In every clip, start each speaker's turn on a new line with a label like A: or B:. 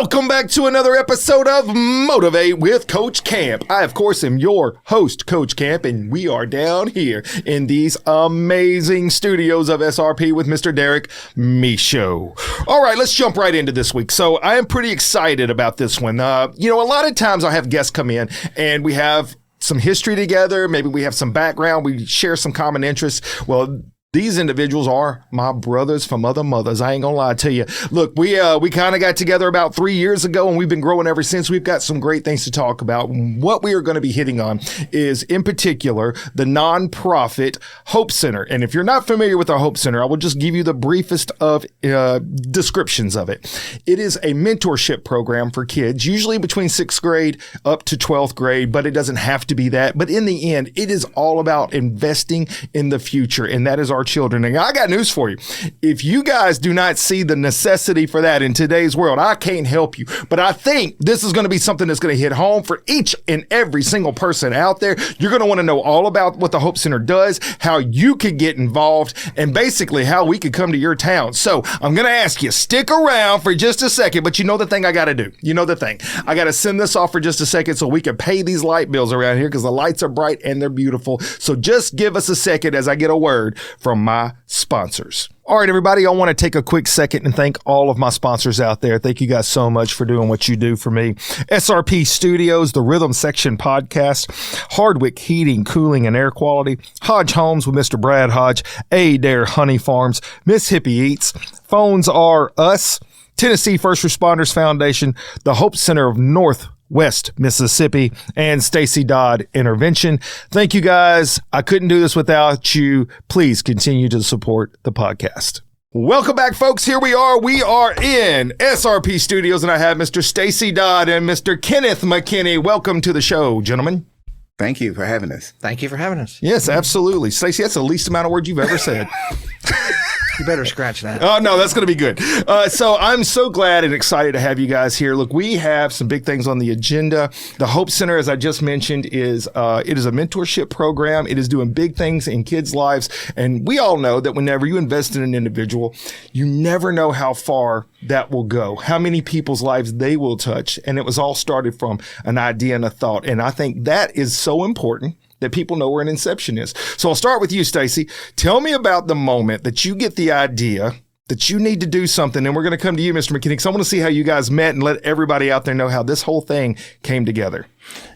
A: Welcome back to another episode of Motivate with Coach Camp. I, of course, am your host, Coach Camp, and we are down here in these amazing studios of SRP with Mr. Derek Michaud. All right, let's jump right into this week. So I am pretty excited about this one. A lot of times I have guests come in and we have some history together. Maybe we have some background. We share some common interests. Well, these individuals are my brothers from other mothers. I ain't gonna lie to you. Look, we kind of got together about 3 years ago, and we've been growing ever since. We've got some great things to talk about. What we are going to be hitting on is, in particular, the nonprofit Hope Center. And if you're not familiar with our Hope Center, I will just give you the briefest of descriptions of it. It is a mentorship program for kids, usually between 6th grade up to 12th grade, but it doesn't have to be that. But in the end, it is all about investing in the future, and that is our children. And I got news for you. If you guys do not see the necessity for that in today's world, I can't help you. But I think this is going to be something that's going to hit home for each and every single person out there. You're going to want to know all about what the Hope Center does, how you could get involved, and basically how we could come to your town. So I'm going to ask you, stick around for just a second, but you know the thing I got to do. You know the thing. I got to send this off for just a second so we can pay these light bills around here because the lights are bright and they're beautiful. So just give us a second as I get a word from my sponsors. All right, everybody, I want to take a quick second and thank all of my sponsors out there. Thank you guys so much for doing what you do for me. SRP Studios, the Rhythm Section Podcast, Hardwick Heating, Cooling, and Air Quality, Hodge Homes with Mr. Brad Hodge, Adair Honey Farms, Miss Hippie Eats, Phones Are Us, Tennessee First Responders Foundation, the Hope Center of Northwest Mississippi, and Stacy Dodd Intervention. Thank you guys. I couldn't do this without you. Please continue to support the podcast. Welcome back, folks. Here we are. We are in SRP Studios, and I have Mr. Stacy Dodd and Mr. Kenneth McKinney. Welcome to the show, gentlemen.
B: Thank you for having us.
C: Thank you for having us.
A: Yes, absolutely. Stacy, that's the least amount of words you've ever said.
C: You better scratch that.
A: Oh, no, that's going to be good. So I'm so glad and excited to have you guys here. Look, we have some big things on the agenda. The Hope Center, as I just mentioned, it is a mentorship program. It is doing big things in kids' lives. And we all know that whenever you invest in an individual, you never know how far that will go, how many people's lives they will touch. And it was all started from an idea and a thought. And I think that is so important that people know where an inception is. So I'll start with you, Stacy. Tell me about the moment that you get the idea that you need to do something. And we're going to come to you, Mr. McKinney, because I want to see how you guys met and let everybody out there know how this whole thing came together.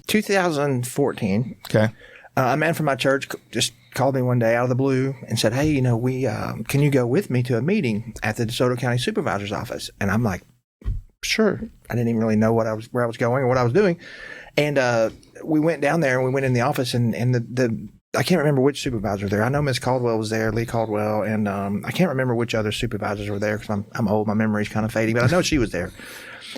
C: 2014.
A: Okay.
C: A man from my church just called me one day out of the blue and said, hey, we can you go with me to a meeting at the DeSoto County Supervisor's office? And I'm like, sure. I didn't even really know where I was going or what I was doing. And we went down there and we went in the office and the I can't remember which supervisor there. I know Miss Caldwell was there, Lee Caldwell, and I can't remember which other supervisors were there because I'm old. My memory's kind of fading, but I know she was there.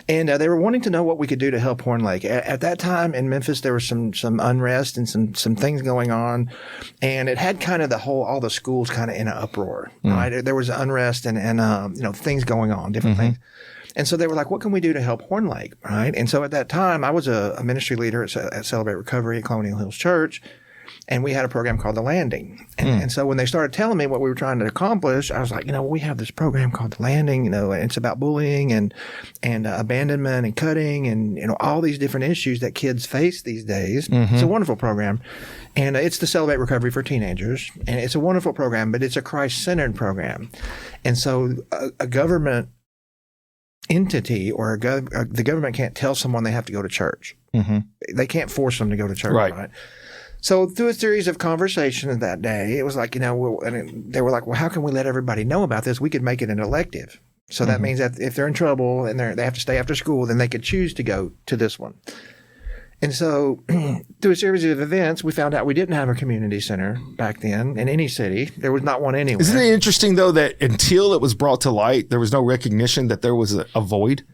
C: And they were wanting to know what we could do to help Horn Lake. At that time in Memphis, there was some unrest and some things going on, and it had kind of all the schools kind of in an uproar. Right? There was unrest and things going on, different things. And so they were like, what can we do to help Horn Lake, right? And so at that time, I was a ministry leader at Celebrate Recovery at Colonial Hills Church, and we had a program called The Landing. And so when they started telling me what we were trying to accomplish, I was like, we have this program called The Landing, and it's about bullying and abandonment and cutting and, all these different issues that kids face these days. It's a wonderful program. And it's the Celebrate Recovery for teenagers. And it's a wonderful program, but it's a Christ-centered program. And so a government entity or the government can't tell someone they have to go to church. They can't force them to go to church, right? So through a series of conversations that day, it was like, and they were like, well, how can we let everybody know about this? We could make it an elective. So that means that if they're in trouble and they have to stay after school, then they could choose to go to this one. And so through a series of events, we found out we didn't have a community center back then in any city. There was not one anywhere.
A: Isn't it interesting, though, that until it was brought to light, there was no recognition that there was a void?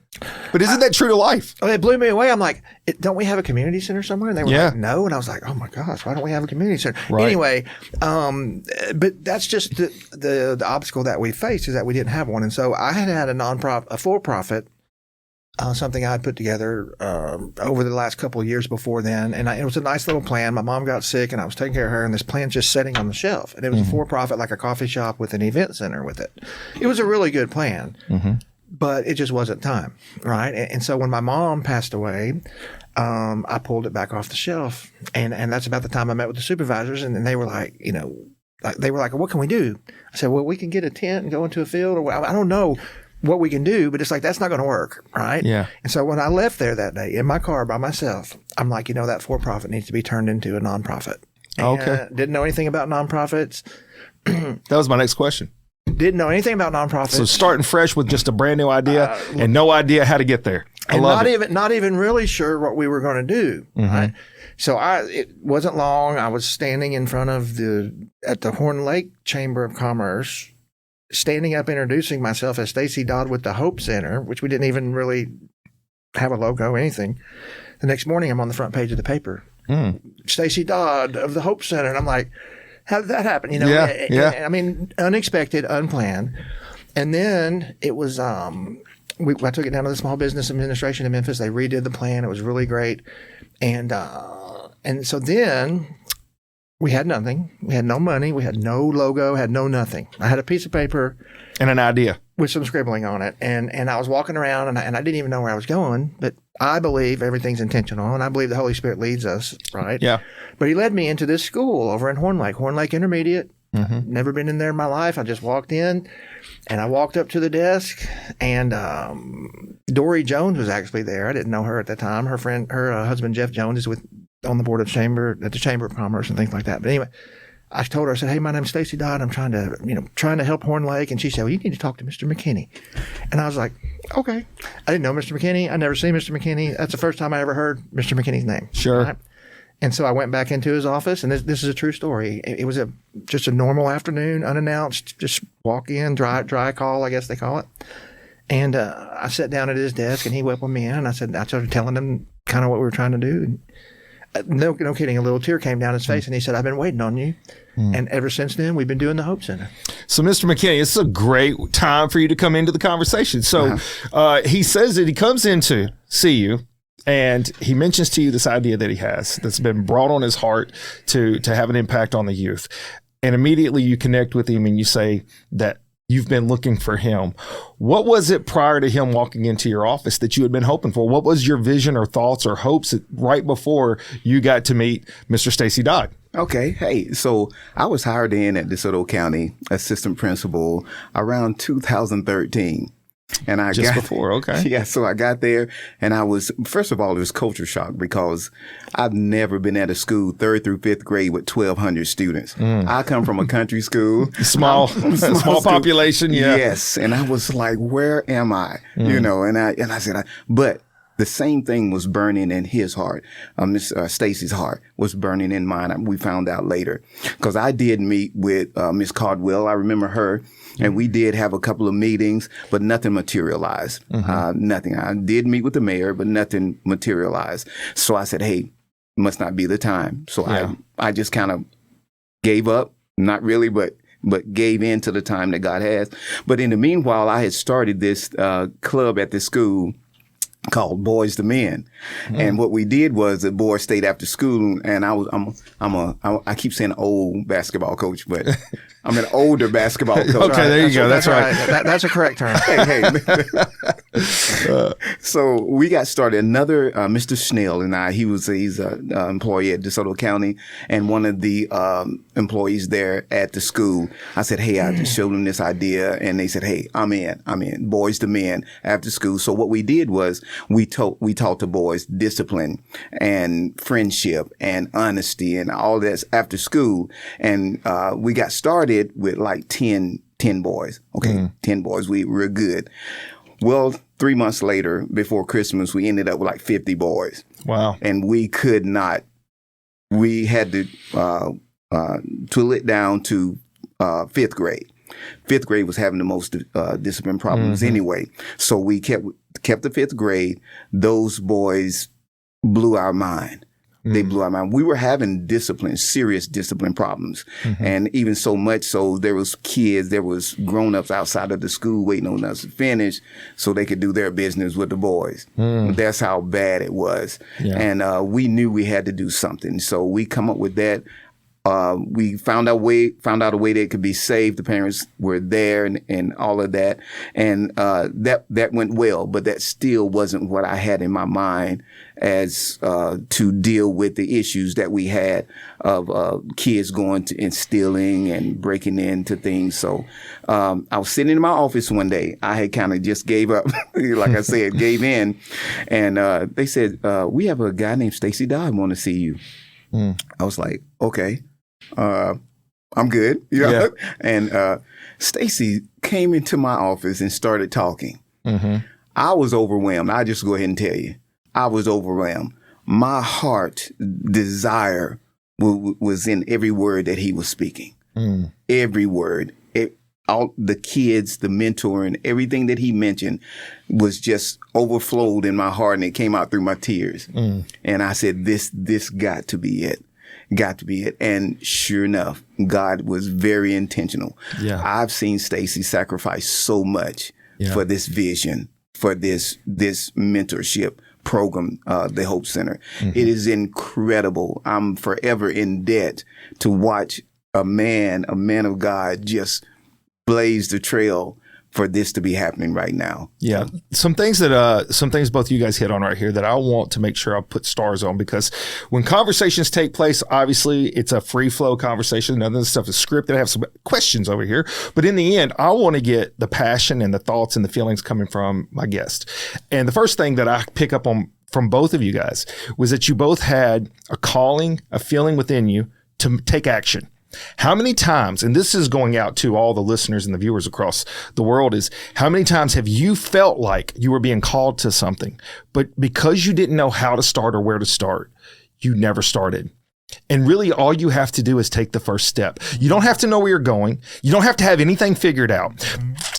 A: But isn't that true to life?
C: Oh, it blew me away. I'm like, don't we have a community center somewhere? And they were like, no. And I was like, oh my gosh, why don't we have a community center? Right. Anyway, but that's just the obstacle that we faced is that we didn't have one. And so I had a nonprofit, a for-profit, something I had put together over the last couple of years before then. And it was a nice little plan. My mom got sick and I was taking care of her, and this plan's just sitting on the shelf. And it was a for-profit, like a coffee shop with an event center with it. It was a really good plan. but it just wasn't time, right? And so when my mom passed away, I pulled it back off the shelf, and that's about the time I met with the supervisors, and they were like, what can we do? I said, well, we can get a tent and go into a field, or I don't know what we can do, but it's like, that's not going to work, right?
A: Yeah.
C: And so when I left there that day in my car by myself, I'm like, that for-profit needs to be turned into a nonprofit.
A: Okay.
C: Didn't know anything about nonprofits.
A: That was my next question.
C: Didn't know anything about nonprofits.
A: So starting fresh with just a brand new idea and no idea how to get there.
C: And not even really sure what we were going to do.
A: Mm-hmm.
C: Right? So it wasn't long. I was standing in front of at the Horn Lake Chamber of Commerce, standing up introducing myself as Stacy Dodd with the Hope Center, which we didn't even really have a logo, anything. The next morning, I'm on the front page of the paper. Stacy Dodd of the Hope Center. And I'm like, how did that happen?
A: Yeah.
C: I mean, unexpected, unplanned. And then it was, I took it down to the Small Business Administration in Memphis. They redid the plan. It was really great. And so then we had nothing. We had no money. We had no logo, had no nothing. I had a piece of paper.
A: And an idea.
C: With some scribbling on it. And I was walking around and I didn't even know where I was going, but I believe everything's intentional and I believe the Holy Spirit leads us, right?
A: Yeah.
C: But he led me into this school over in Horn Lake Intermediate.
A: Mm-hmm.
C: Never been in there in my life. I just walked in and I walked up to the desk and Dory Jones was actually there. I didn't know her at the time. Her husband, Jeff Jones, is on the board of the Chamber of Commerce and things like that. But anyway, I told her, I said, hey, my name's Stacy Dodd. I'm trying to help Horn Lake. And she said, well, you need to talk to Mr. McKinney. And I was like, okay. I didn't know Mr. McKinney. I'd never seen Mr. McKinney. That's the first time I ever heard Mr. McKinney's name.
A: Sure.
C: Right? And so I went back into his office, and this is a true story. It was just a normal afternoon, unannounced, just walk in, dry call, I guess they call it. And I sat down at his desk, and he welcomed me in, and I started telling him kind of what we were trying to do. And, no kidding, a little tear came down his face, and he said, I've been waiting on you. And ever since then, we've been doing the Hope Center.
A: So, Mr. McKinney, it's a great time for you to come into the conversation. So he says that he comes in to see you, and he mentions to you this idea that he has that's been brought on his heart to have an impact on the youth. And immediately you connect with him and you say that you've been looking for him. What was it prior to him walking into your office that you had been hoping for? What was your vision or thoughts or hopes right before you got to meet Mr. Stacy Dodd?
B: Okay. Hey, so I was hired in at DeSoto County assistant principal around 2013. And
A: before, okay.
B: Yeah, so I got there and first of all, it was culture shock because I've never been at a school 3rd through 5th grade with 1,200 students. I come from a country school.
A: Small population, yeah.
B: Yes, and I was like, where am I? And I said, but the same thing was burning in his heart. Miss Stacy's heart was burning in mine. We found out later because I did meet with Miss Caldwell. I remember her. And we did have a couple of meetings, but nothing materialized. Nothing. I did meet with the mayor, but nothing materialized. So I said, hey, must not be the time. So I just kind of gave up. Not really, but gave in to the time that God has. But in the meanwhile, I had started this club at the school called Boys to Men. And what we did was the boys stayed after school, and I keep saying old basketball coach, but I'm an older basketball coach.
A: Okay, there you go. That's right.
C: That's a correct term.
B: So we got started. Another Mr. Snell and I, he's an employee at DeSoto County and one of the employees there at the school. I said, hey, I just showed them this idea, and they said, hey, I'm in. Boys to Men after school. So what we did was we taught the boys discipline and friendship and honesty and all this after school. And we got started with like 10 boys. Okay, 10 boys. We were good. Well, 3 months later, before Christmas, we ended up with like 50 boys.
A: Wow.
B: And we could not, we had to tool it down to 5th grade. 5th grade was having the most discipline problems anyway. So we kept the 5th grade. Those boys blew our mind. They blew our mind. We were having serious discipline problems. And even so much so there was grown-ups outside of the school waiting on us to finish so they could do their business with the boys. That's how bad it was. Yeah. And we knew we had to do something. So we come up with that. we found out a way that it could be saved. The parents were there and all of that. And, that went well, but that still wasn't what I had in my mind as, to deal with the issues that we had of, kids going to and stealing and breaking into things. So, I was sitting in my office one day. I had kind of just gave up, like I said, gave in. And, they said, we have a guy named Stacy Dodd want to see you. I was like, okay. I'm good. You know? Yeah. And Stacy came into my office and started talking. I was overwhelmed. I'll just go ahead and tell you. I was overwhelmed. My heart desire was in every word that he was speaking. Every word. All the kids, the mentoring, everything that he mentioned was just overflowed in my heart, and it came out through my tears. And I said, this got to be it. Got to be it. And sure enough, God was very intentional. Yeah. I've seen Stacy sacrifice so much for this vision, for this mentorship program, the Hope Center. It is incredible. I'm forever in debt to watch a man of God just blaze the trail for this to be happening right now.
A: Yeah. Some things both you guys hit on right here that I want to make sure I put stars on, because when conversations take place, obviously it's a free flow conversation. None of this stuff is scripted. I have some questions over here, but in the end, I want to get the passion and the thoughts and the feelings coming from my guest. And the first thing that I pick up on from both of you guys was that you both had a calling, a feeling within you to take action. How many times, and this is going out to all the listeners and the viewers across the world, is how many times have you felt like you were being called to something, but because you didn't know how to start or where to start, you never started? And really all you have to do is take the first step. You don't have to know where you're going. You don't have to have anything figured out.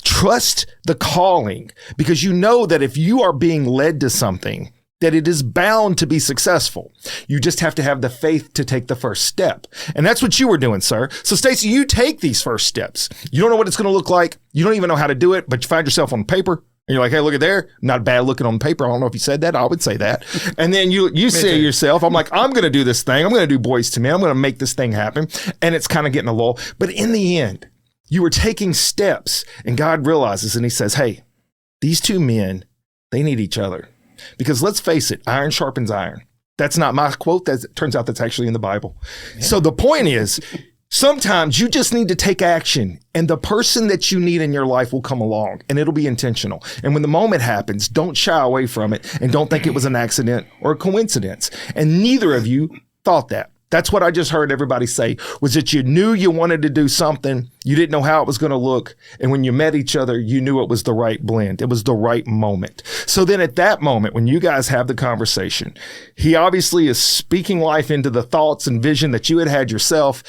A: Trust the calling, because you know that if you are being led to something, that it is bound to be successful. You just have to have the faith to take the first step. And that's what you were doing, sir. So Stacy, you take these first steps. You don't know what it's going to look like. You don't even know how to do it, but you find yourself on paper and you're like, hey, look at there. Not bad looking on paper. I don't know if you said that. I would say that. And then you say yourself, I'm like, I'm going to do this thing. I'm going to do Boys to Men. I'm going to make this thing happen. And it's kind of getting a lull. But in the end, you were taking steps, and God realizes, and he says, hey, these two men, they need each other. Because let's face it, iron sharpens iron. That's not my quote. That turns out that's actually in the Bible. Yeah. So the point is, sometimes you just need to take action, and the person that you need in your life will come along, and it'll be intentional. And when the moment happens, don't shy away from it, and don't think it was an accident or a coincidence. And neither of you thought that. That's what I just heard everybody say, was that you knew you wanted to do something. You didn't know how it was going to look. And when you met each other, you knew it was the right blend. It was the right moment. So then at that moment, when you guys have the conversation, he obviously is speaking life into the thoughts and vision that you had yourself.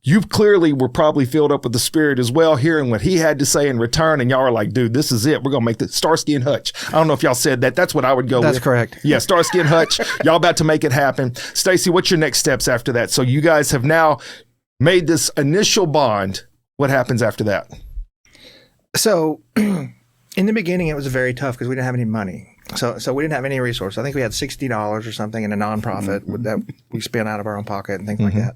A: You clearly were probably filled up with the Spirit as well, hearing what he had to say in return. And y'all are like, dude, this is it. We're going to make the Starsky and Hutch. I don't know if y'all said that. That's what I would go with.
C: That's correct.
A: Yeah, Starsky and Hutch. Y'all about to make it happen. Stacy, what's your next steps after that? So you guys have now made this initial bond. What happens after that?
C: So in the beginning, it was very tough because we didn't have any money. So we didn't have any resources. I think we had $60 or something in a nonprofit that we spent out of our own pocket and things like that.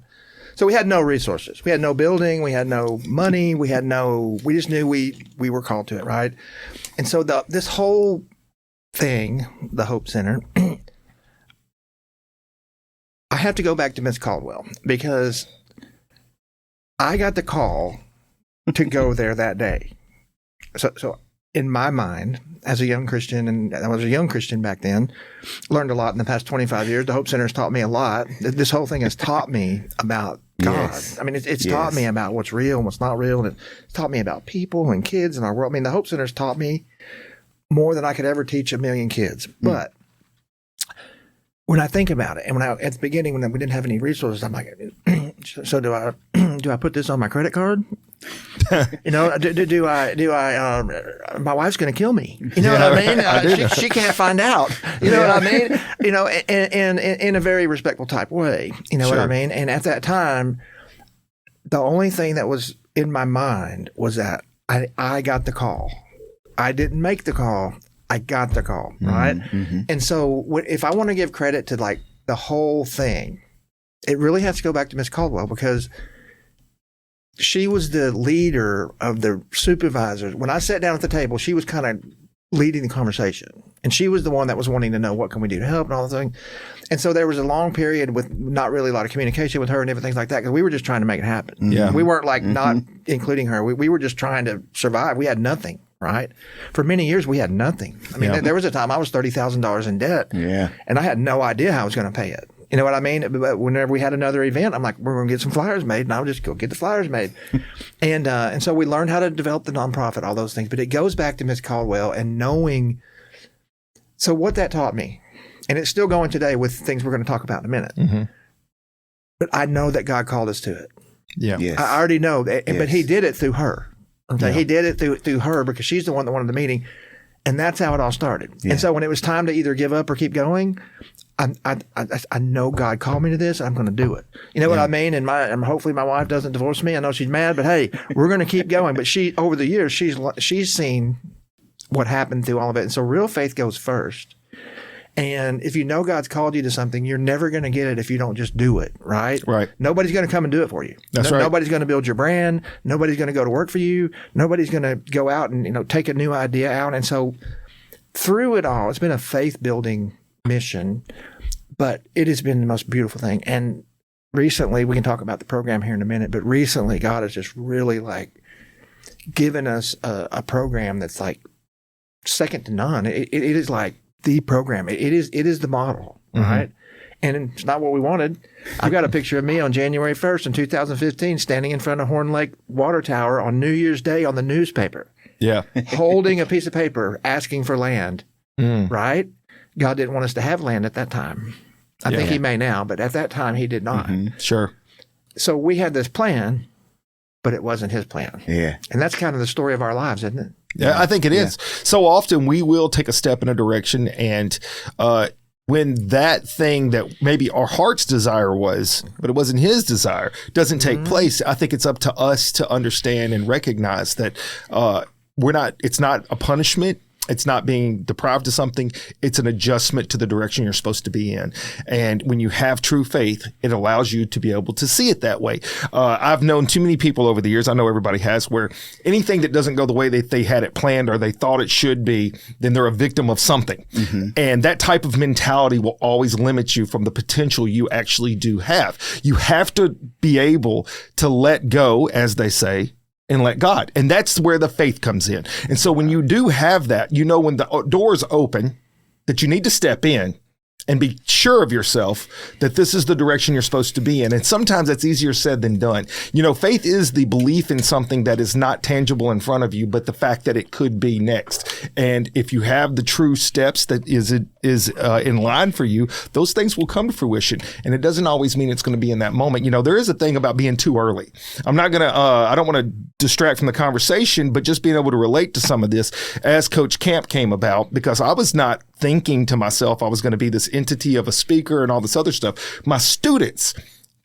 C: So we had no resources. We had no building. We had no money. We just knew we were called to it, right? And so this whole thing, the Hope Center, I have to go back to Miss Caldwell, because I got the call to go there that day. So in my mind, as a young Christian, and I was a young Christian back then, learned a lot in the past 25 years. The Hope Center has taught me a lot. This whole thing has taught me about God. Yes. I mean, it's taught me about what's real and what's not real. And it's taught me about people and kids in our world. I mean, the Hope Center's taught me more than I could ever teach a million kids. But when I think about it, and at the beginning, when we didn't have any resources, I'm like, so do I put this on my credit card? You know, do I my wife's going to kill me. You know what I mean? She can't find out. You know what I mean? You know, and in a very respectful type way. You know what I mean? And at that time, the only thing that was in my mind was that I got the call. I didn't make the call. I got the call, right? Mm-hmm. And so if I want to give credit to like the whole thing, it really has to go back to Miss Caldwell, because she was the leader of the supervisors. When I sat down at the table, she was kind of leading the conversation. And she was the one that was wanting to know, what can we do to help and all the things. And so there was a long period with not really a lot of communication with her and everything like that, because we were just trying to make it happen.
A: Yeah.
C: We weren't like not including her. We were just trying to survive. We had nothing, right? For many years, we had nothing. I mean, there was a time I was $30,000 in debt.
B: Yeah.
C: And I had no idea how I was going to pay it. You know what I mean? But whenever we had another event, I'm like, we're going to get some flyers made, and I'll just go get the flyers made. And so we learned how to develop the nonprofit, all those things. But it goes back to Miss Caldwell and knowing. So what that taught me, and it's still going today with things we're going to talk about in a minute. But I know that God called us to it.
A: Yeah.
B: Yes.
C: I already know that, but He did it through her. Okay, He did it through her, because she's the one that wanted the meeting. And that's how it all started. Yeah. And so when it was time to either give up or keep going, I know God called me to this. I'm going to do it. You know what I mean? And hopefully my wife doesn't divorce me. I know she's mad, but hey, we're going to keep going. But she, over the years, she's seen what happened through all of it. And so real faith goes first. And if you know God's called you to something, you're never going to get it if you don't just do it, right?
A: Right.
C: Nobody's going to come and do it for you.
A: That's right.
C: Nobody's going to build your brand. Nobody's going to go to work for you. Nobody's going to go out and take a new idea out. And so through it all, it's been a faith-building mission, but it has been the most beautiful thing. And recently, we can talk about the program here in a minute, but recently God has just really given us a program that's second to none. It is like the program. It is the model, right? And it's not what we wanted. I've got a picture of me on January 1st in 2015 standing in front of Horn Lake Water Tower on New Year's Day on the newspaper.
A: Yeah.
C: Holding a piece of paper, asking for land, right? God didn't want us to have land at that time. I think He may now, but at that time He did not.
A: Sure.
C: So we had this plan, but it wasn't His plan.
B: Yeah.
C: And that's kind of the story of our lives, isn't it?
A: Yeah, I think it is. So often we will take a step in a direction, and when that thing that maybe our heart's desire was, but it wasn't His desire, doesn't take place, I think it's up to us to understand and recognize that it's not a punishment. It's not being deprived of something. It's an adjustment to the direction you're supposed to be in. And when you have true faith, it allows you to be able to see it that way. I've known too many people over the years, I know everybody has, where anything that doesn't go the way that they had it planned or they thought it should be, then they're a victim of something. And that type of mentality will always limit you from the potential you actually do have. You have to be able to let go, as they say, and let God. And that's where the faith comes in. And so when you do have that, when the doors open, that you need to step in and be sure of yourself that this is the direction you're supposed to be in. And sometimes that's easier said than done. Faith is the belief in something that is not tangible in front of you, but the fact that it could be next. And if you have the true steps that is in line for you, those things will come to fruition. And it doesn't always mean it's going to be in that moment. There is a thing about being too early. I'm not going to, I don't want to distract from the conversation, but just being able to relate to some of this as Coach Camp came about, because I was not thinking to myself I was going to be this entity of a speaker and all this other stuff. My students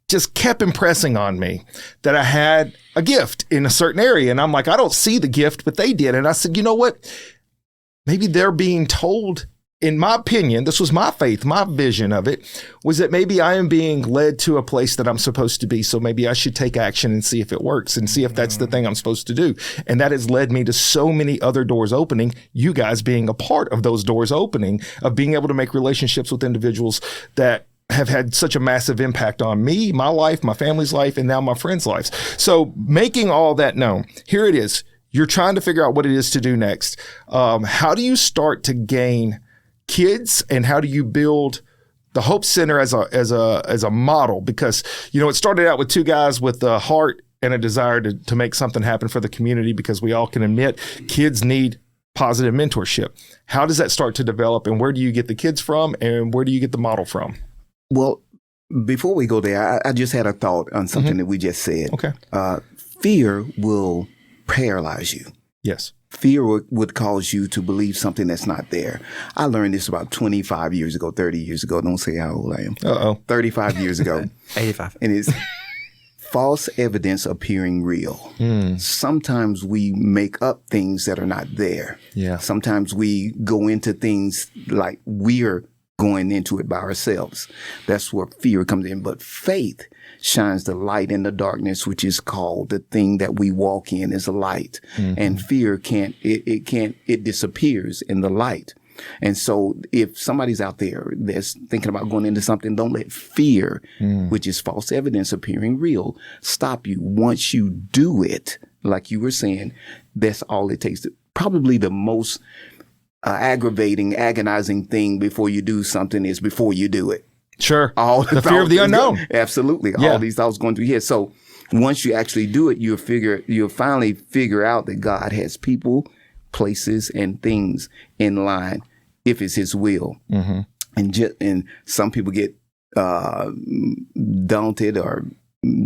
A: just kept impressing on me that I had a gift in a certain area. And I'm like, I don't see the gift, but they did. And I said, you know what? Maybe they're being told, in my opinion, this was my faith, my vision of it, was that maybe I am being led to a place that I'm supposed to be. So maybe I should take action and see if it works and see if that's the thing I'm supposed to do. And that has led me to so many other doors opening, you guys being a part of those doors opening, of being able to make relationships with individuals that have had such a massive impact on me, my life, my family's life, and now my friends' lives. So making all that known, here it is. You're trying to figure out what it is to do next. How do you start to gain kids, and how do you build the Hope Center as a model? Because, it started out with two guys with a heart and a desire to make something happen for the community, because we all can admit kids need positive mentorship. How does that start to develop, and where do you get the kids from, and where do you get the model from?
B: Well, before we go there, I just had a thought on something that we just said.
A: Okay.
B: Fear will paralyze you.
A: Yes.
B: Fear would cause you to believe something that's not there. I learned this about 25 years ago, 30 years ago. Don't say how old I am. 35 years ago.
C: 85.
B: And it's false evidence appearing real. Sometimes we make up things that are not there.
A: Yeah.
B: Sometimes we go into things like we're going into it by ourselves. That's where fear comes in. But faith shines the light in the darkness, which is called the thing that we walk in is a light. And fear it disappears in the light. And so if somebody's out there that's thinking about going into something, don't let fear, which is false evidence appearing real, stop you. Once you do it, like you were saying, that's all it takes. Probably the most aggravating, agonizing thing before you do something is before you do it.
A: Sure. The fear of the unknown.
B: Absolutely. Yeah. All these thoughts going through here. So once you actually do it, you'll finally figure out that God has people, places, and things in line if it's his will. And some people get daunted or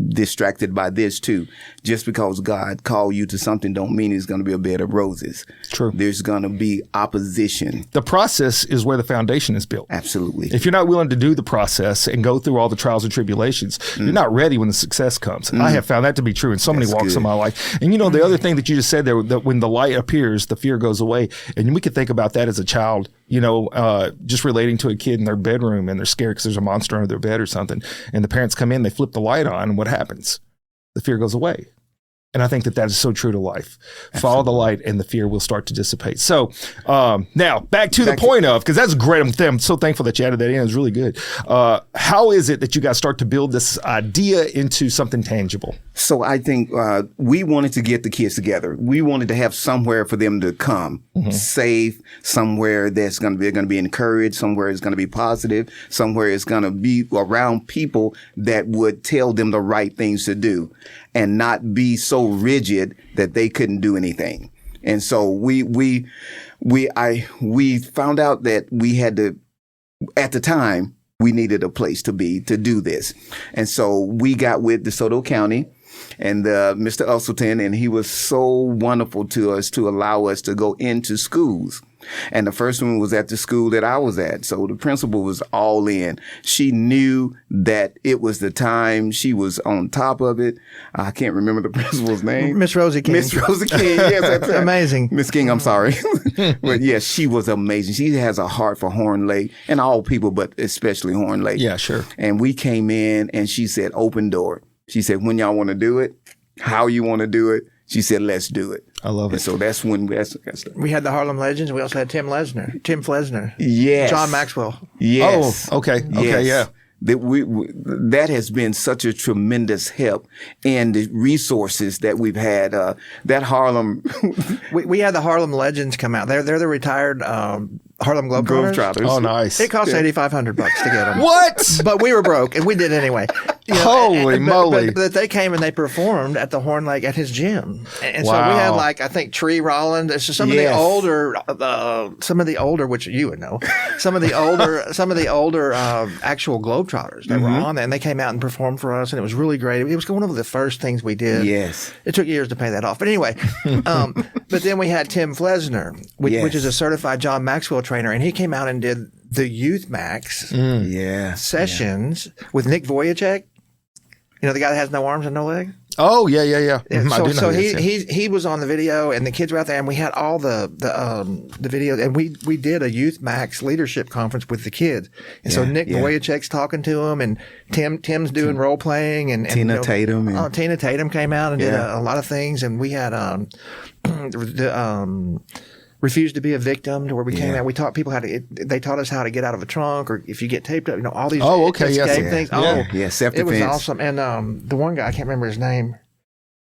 B: distracted by this too. Just because God called you to something don't mean it's going to be a bed of roses.
A: True.
B: There's going to be opposition.
A: The process is where the foundation is built.
B: Absolutely.
A: If you're not willing to do the process and go through all the trials and tribulations, you're not ready when the success comes. And I have found that to be true in so many walks of my life. And the other thing that you just said there, that when the light appears, the fear goes away. And we could think about that as a child, just relating to a kid in their bedroom and they're scared because there's a monster under their bed or something. And the parents come in, they flip the light on, and what happens? The fear goes away. And I think that is so true to life. Absolutely. Follow the light and the fear will start to dissipate. So now back to the point of, because that's great. I'm so thankful that you added that in. It was really good. How is it that you guys start to build this idea into something tangible?
B: So I think we wanted to get the kids together. We wanted to have somewhere for them to come, safe, somewhere that's they're going to be encouraged, somewhere it's going to be positive, somewhere it's going to be around people that would tell them the right things to do and not be so rigid that they couldn't do anything. And so we found out that we had to, at the time, we needed a place to do this. And so we got with DeSoto County and Mr. Usselton, and he was so wonderful to us to allow us to go into schools. And the first one was at the school that I was at. So the principal was all in. She knew that it was the time. She was on top of it. I can't remember the principal's name.
C: Miss Rosie King.
B: Miss Rosie King. Yes, that's
C: amazing.
B: Miss King, I'm sorry. But yes, she was amazing. She has a heart for Horn Lake and all people, but especially Horn Lake.
A: Yeah, sure.
B: And we came in and she said, open door. She said, when y'all want to do it, how you want to do it. She said, let's do it.
A: I love it.
B: And so that's when
C: we had the Harlem Legends. We also had Tim Flesner.
B: Yes.
C: John Maxwell.
B: Yes.
A: Oh, okay.
B: Yes.
A: Okay, yeah.
B: That has been such a tremendous help in the resources that we've had. That Harlem.
C: we had the Harlem Legends come out. They're the retired Harlem Globetrotters.
A: Oh, nice.
C: It cost $8,500 to get them.
A: What?
C: But we were broke, and we did anyway.
A: Holy moly!
C: But they came and they performed at the Horn Lake at his gym, and so we had I think Tree Rollins. It's just some of the older, which you would know, some of the older actual Globetrotters that were on there, and they came out and performed for us, and it was really great. It was one of the first things we did.
B: Yes,
C: it took years to pay that off, but anyway. But then we had Tim Flesner, which is a certified John Maxwell trainer, and he came out and did the Youth Max sessions with Nick Vujicic. The guy that has no arms and no legs.
A: Oh, yeah.
C: So he was on the video, and the kids were out there, and we had all the video, and we did a Youth Max leadership conference with the kids. And so Nick Vujicic's talking to them, and Tim's doing role playing, and
B: Tina Tatum.
C: Tina Tatum came out and did a lot of things, and we had Refused to be a victim, to where we came out. We taught people they taught us how to get out of a trunk, or if you get taped up, all these escape things.
B: Self-defense.
C: It was awesome. And the one guy, I can't remember his name.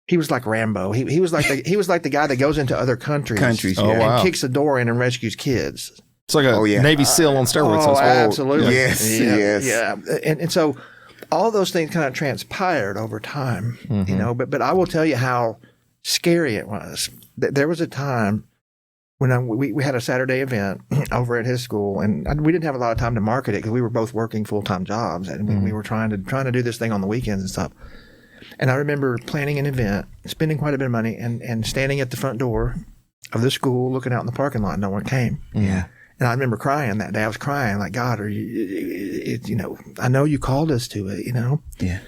C: He was like Rambo. He was like the guy that goes into other countries and kicks a door in and rescues kids.
A: It's like a Navy SEAL on steroids.
C: Absolutely.
B: Yes.
C: Yeah. And so all those things kind of transpired over time, but I will tell you how scary it was. There was a time when we had a Saturday event over at his school, and we didn't have a lot of time to market it because we were both working full-time jobs, and we were trying to do this thing on the weekends and stuff. And I remember planning an event, spending quite a bit of money, and standing at the front door of the school, looking out in the parking lot. No one came.
B: Yeah.
C: And I remember crying that day. I was crying like, God, are you? I know you called us to it.
B: Yeah.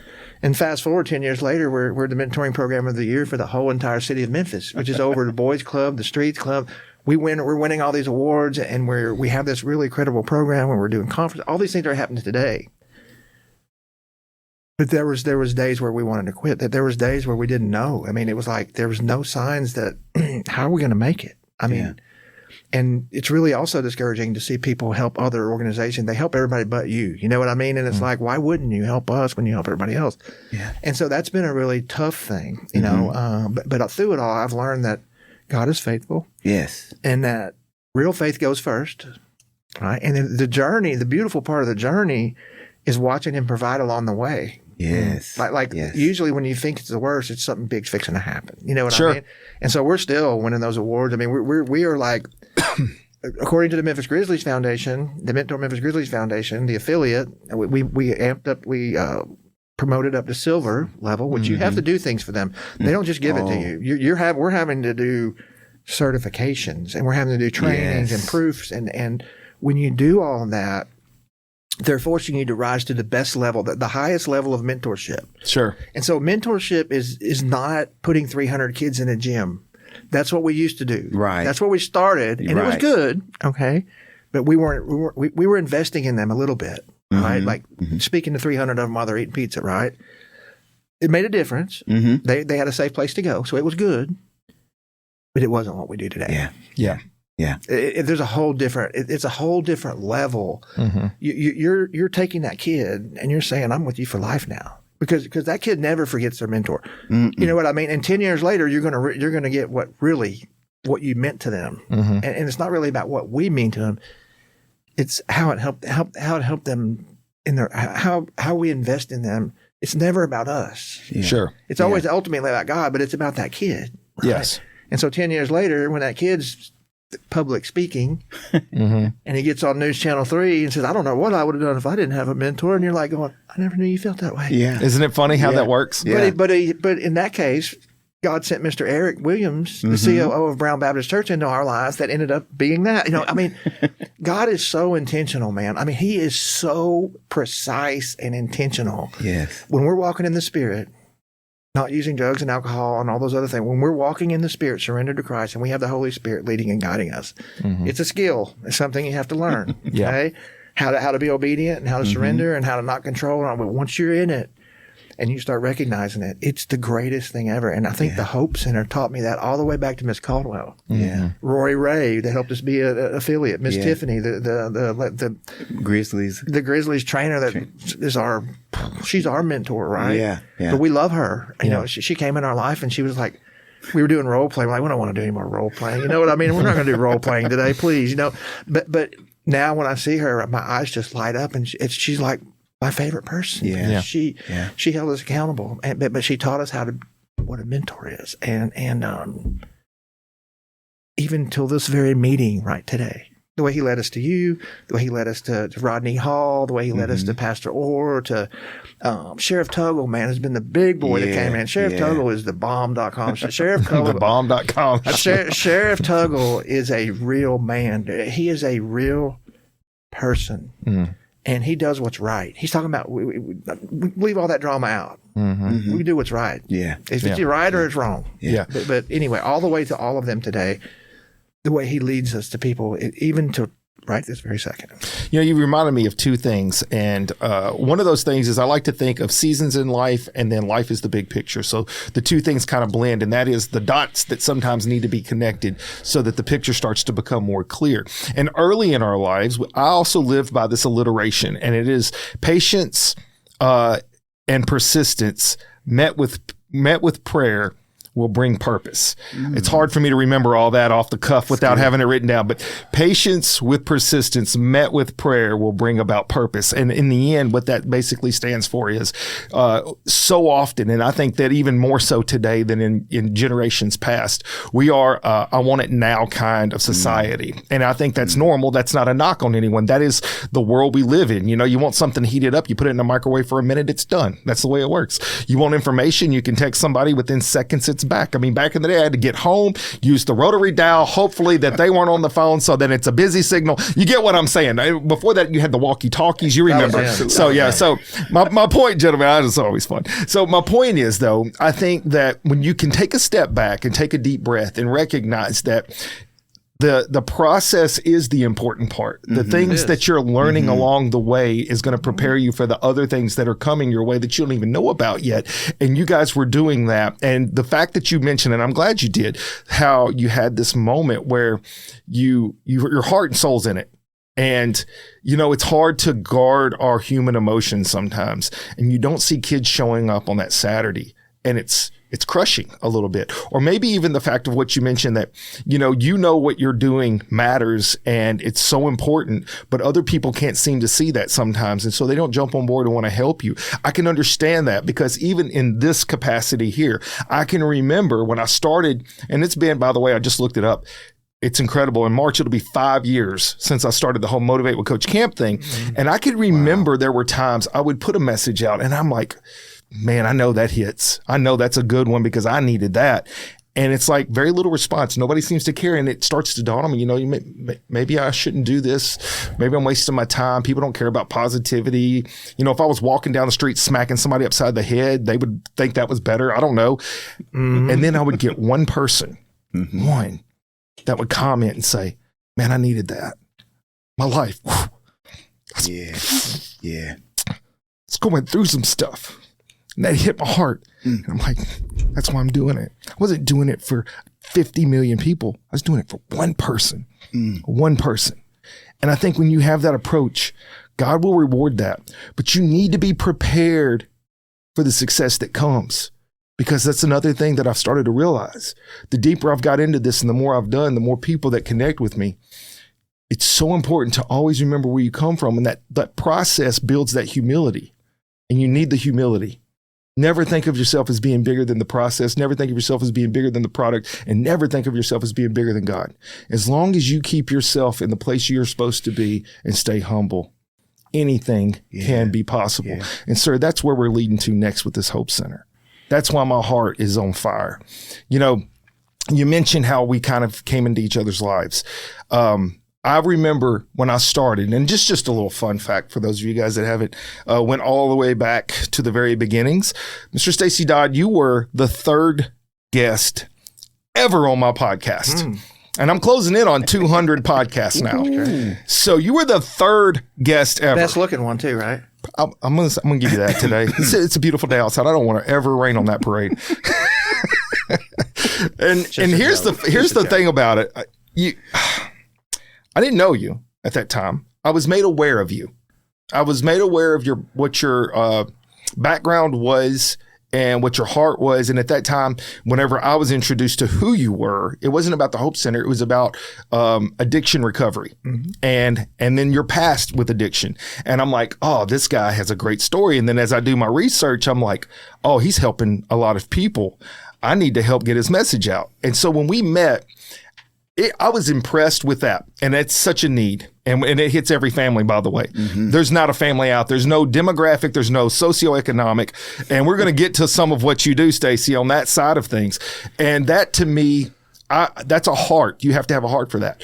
C: And fast forward 10 years later, we're the mentoring program of the year for the whole entire city of Memphis, which is over the boys club, the streets club. we're winning all these awards, and we have this really credible program, and we're doing conference. All these things are happening today. But there was days where we wanted to quit. That there was days where we didn't know. I mean, it was like there was no signs that how are we going to make it? I mean, and it's really also discouraging to see people help other organizations. They help everybody but you. You know what I mean? And it's like, why wouldn't you help us when you help everybody else?
B: Yeah.
C: And so that's been a really tough thing, you know. But through it all, I've learned that God is faithful.
B: Yes.
C: And that real faith goes first, right? And then the journey, the beautiful part of the journey, is watching Him provide along the way.
B: Yes.
C: Like
B: yes.
C: Usually when you think it's the worst, it's something big's fixing to happen. You know what
A: Sure.
C: I mean? And so we're still winning those awards. I mean, we are like, according to the Memphis Grizzlies Foundation, the Mentor Memphis Grizzlies Foundation, the affiliate, we amped up, we promoted up to silver level, which you have to do things for them. They don't just give it to you. We're having to do certifications, and we're having to do trainings and proofs, and when you do all of that, they're forcing you to rise to the best level, the highest level of mentorship.
A: Sure.
C: And so mentorship is not putting 300 kids in a gym. That's what we used to do.
B: Right.
C: That's where we started, and it was good. Okay. But we were investing in them a little bit, right? Like speaking to 300 of them while they're eating pizza, right? It made a difference. They had a safe place to go, so it was good. But it wasn't what we do today.
B: Yeah.
A: Yeah.
B: Yeah.
C: There's a whole different. It's a whole different level. You're taking that kid and you're saying, "I'm with you for life now," because that kid never forgets their mentor. You know what I mean? And 10 years later, you're gonna get what you meant to them, and it's not really about what we mean to them. It's how it helped them in their how we invest in them. It's never about us.
B: Yeah.
A: Sure.
C: It's always ultimately about God, but it's about that kid. Right?
A: Yes.
C: And so 10 years later, when that kid's public speaking and he gets on News Channel 3 and says, I don't know what I would have done if I didn't have a mentor. And you're like going, I never knew you felt that way.
B: Yeah.
A: Isn't it funny how that works?
B: Yeah.
C: But in that case, God sent Mr. Eric Williams, the COO of Brown Baptist Church, into our lives that ended up being that. You know, I mean, God is so intentional, man. I mean, He is so precise and intentional.
B: Yes.
C: When we're walking in the Spirit, not using drugs and alcohol and all those other things. When we're walking in the Spirit, surrendered to Christ, and we have the Holy Spirit leading and guiding us, it's a skill. It's something you have to learn. Okay, how to be obedient and how to surrender and how to not control. But once you're in it and you start recognizing it, it's the greatest thing ever. And I think the Hope Center taught me that all the way back to Miss Caldwell.
B: Yeah.
C: Rory Ray, that helped us be an affiliate. Miss Tiffany, the
B: Grizzlies.
C: The Grizzlies trainer that is she's our mentor, right?
B: Yeah.
C: But we love her. You know, she came in our life and she was like, we were doing role playing. We're like, we don't want to do any more role playing. You know what I mean? We're not going to do role playing today, please. You know, but now when I see her, my eyes just light up, and she's like my favorite person.
B: Yeah.
C: She held us accountable, but she taught us what a mentor is, and even till this very meeting right today. The way he led us to you, the way he led us to Rodney Hall, the way he led us to Pastor Orr, to Sheriff Tuggle, man, has been the big boy that came in. Sheriff Tuggle is the bomb.com. Sheriff Tuggle.
A: The bomb.com.
C: Sheriff Tuggle is a real man. He is a real person. And he does what's right. He's talking about, we leave all that drama out. We do what's right.
B: Yeah.
C: If it's right or it's wrong.
A: Yeah.
C: But anyway, all the way to all of them today, the way he leads us to people, even to right this very second.
A: You know, you reminded me of two things. And one of those things is I like to think of seasons in life, and then life is the big picture. So the two things kind of blend, and that is the dots that sometimes need to be connected so that the picture starts to become more clear. And early in our lives, I also lived by this alliteration, and it is patience and persistence met with prayer will bring purpose. It's hard for me to remember all that off the cuff without having it written down, but patience with persistence met with prayer will bring about purpose. And in the end, what that basically stands for is so often, and I think that even more so today than in generations past, we are I want it now kind of society. And I think that's normal. That's not a knock on anyone. That is the world we live in. You know, you want something heated up, you put it in the microwave for a minute, it's done. That's the way it works. You want information, you can text somebody within seconds, it's back. I mean, back in the day, I had to get home, use the rotary dial, hopefully that they weren't on the phone so that it's a busy signal. You get what I'm saying. Before that, you had the walkie-talkies, you remember. So, yeah. So my point, gentlemen, it's always fun. So my point is, though, I think that when you can take a step back and take a deep breath and recognize that the process is the important part. The things that you're learning along the way is going to prepare you for the other things that are coming your way that you don't even know about yet. And you guys were doing that. And the fact that you mentioned, and I'm glad you did, how you had this moment where your heart and soul's in it. And, it's hard to guard our human emotions sometimes. And you don't see kids showing up on that Saturday. And it's crushing a little bit. Or maybe even the fact of what you mentioned that, what you're doing matters and it's so important, but other people can't seem to see that sometimes. And so they don't jump on board and want to help you. I can understand that because even in this capacity here, I can remember when I started, and it's been, by the way, I just looked it up. It's incredible. In March, it'll be 5 years since I started the whole Motivate with Coach Camp thing. And I can remember there were times I would put a message out and I'm like, man, I know that hits. I know that's a good one because I needed that. And it's like very little response. Nobody seems to care. And it starts to dawn on me, maybe I shouldn't do this. Maybe I'm wasting my time. People don't care about positivity. If I was walking down the street smacking somebody upside the head, they would think that was better. I don't know. And then I would get one person, one, that would comment and say, man, I needed that. My life.
B: Yeah.
A: It's going through some stuff. And that hit my heart. And I'm like, that's why I'm doing it. I wasn't doing it for 50 million people. I was doing it for one person. One person. And I think when you have that approach, God will reward that. But you need to be prepared for the success that comes. Because that's another thing that I've started to realize. The deeper I've got into this and the more I've done, the more people that connect with me. It's so important to always remember where you come from. And that process builds that humility. And you need the humility. Never think of yourself as being bigger than the process. Never think of yourself as being bigger than the product. And never think of yourself as being bigger than God. As long as you keep yourself in the place you're supposed to be and stay humble, anything can be possible. Yeah. And sir, that's where we're leading to next with this Hope Center. That's why my heart is on fire. You mentioned how we kind of came into each other's lives. I remember when I started, and just a little fun fact for those of you guys that haven't went all the way back to the very beginnings. Mr. Stacy Dodd, you were the third guest ever on my podcast. And I'm closing in on 200 podcasts now. So you were the third guest ever.
C: Best looking one too, right?
A: I'm gonna give you that today. It's a beautiful day outside. I don't want to ever rain on that parade. and here's the thing about it. I didn't know you at that time. I was made aware of you. I was made aware of what your background was and what your heart was. And at that time, whenever I was introduced to who you were, it wasn't about the Hope Center. It was about addiction recovery and then your past with addiction. And I'm like, oh, this guy has a great story. And then as I do my research, I'm like, oh, he's helping a lot of people. I need to help get his message out. And so when we met, I was impressed with that. And it's such a need. And it hits every family, by the way. There's not a family out. There's no demographic. There's no socioeconomic. And we're going to get to some of what you do, Stacy, on that side of things. And that to me, that's a heart. You have to have a heart for that.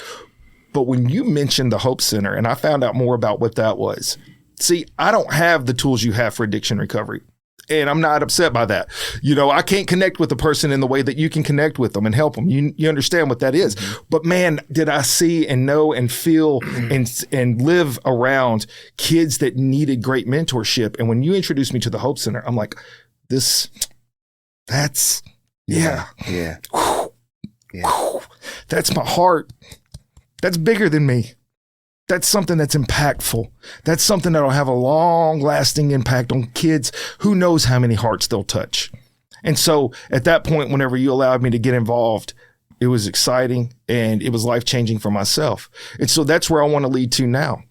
A: But when you mentioned the Hope Center and I found out more about what that was, see, I don't have the tools you have for addiction recovery. And I'm not upset by that. I can't connect with a person in the way that you can connect with them and help them. You understand what that is. But man, did I see and know and feel and live around kids that needed great mentorship. And when you introduced me to the Hope Center, I'm like, that's that's my heart. That's bigger than me. That's something that's impactful. That's something that'll have a long-lasting impact on kids. Who knows how many hearts they'll touch. And so at that point, whenever you allowed me to get involved, it was exciting and it was life-changing for myself. And so that's where I want to lead to now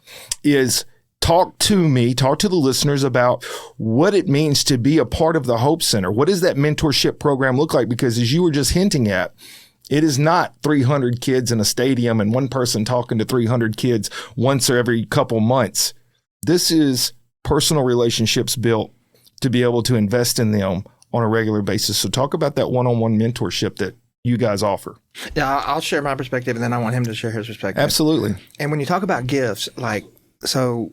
A: is talk to the listeners about what it means to be a part of the Hope Center. What does that mentorship program look like? Because as you were just hinting at, it is not 300 kids in a stadium and one person talking to 300 kids once or every couple months. This is personal relationships built to be able to invest in them on a regular basis. So talk about that one-on-one mentorship that you guys offer.
C: Yeah, I'll share my perspective and then I want him to share his perspective.
A: Absolutely.
C: And when you talk about gifts, so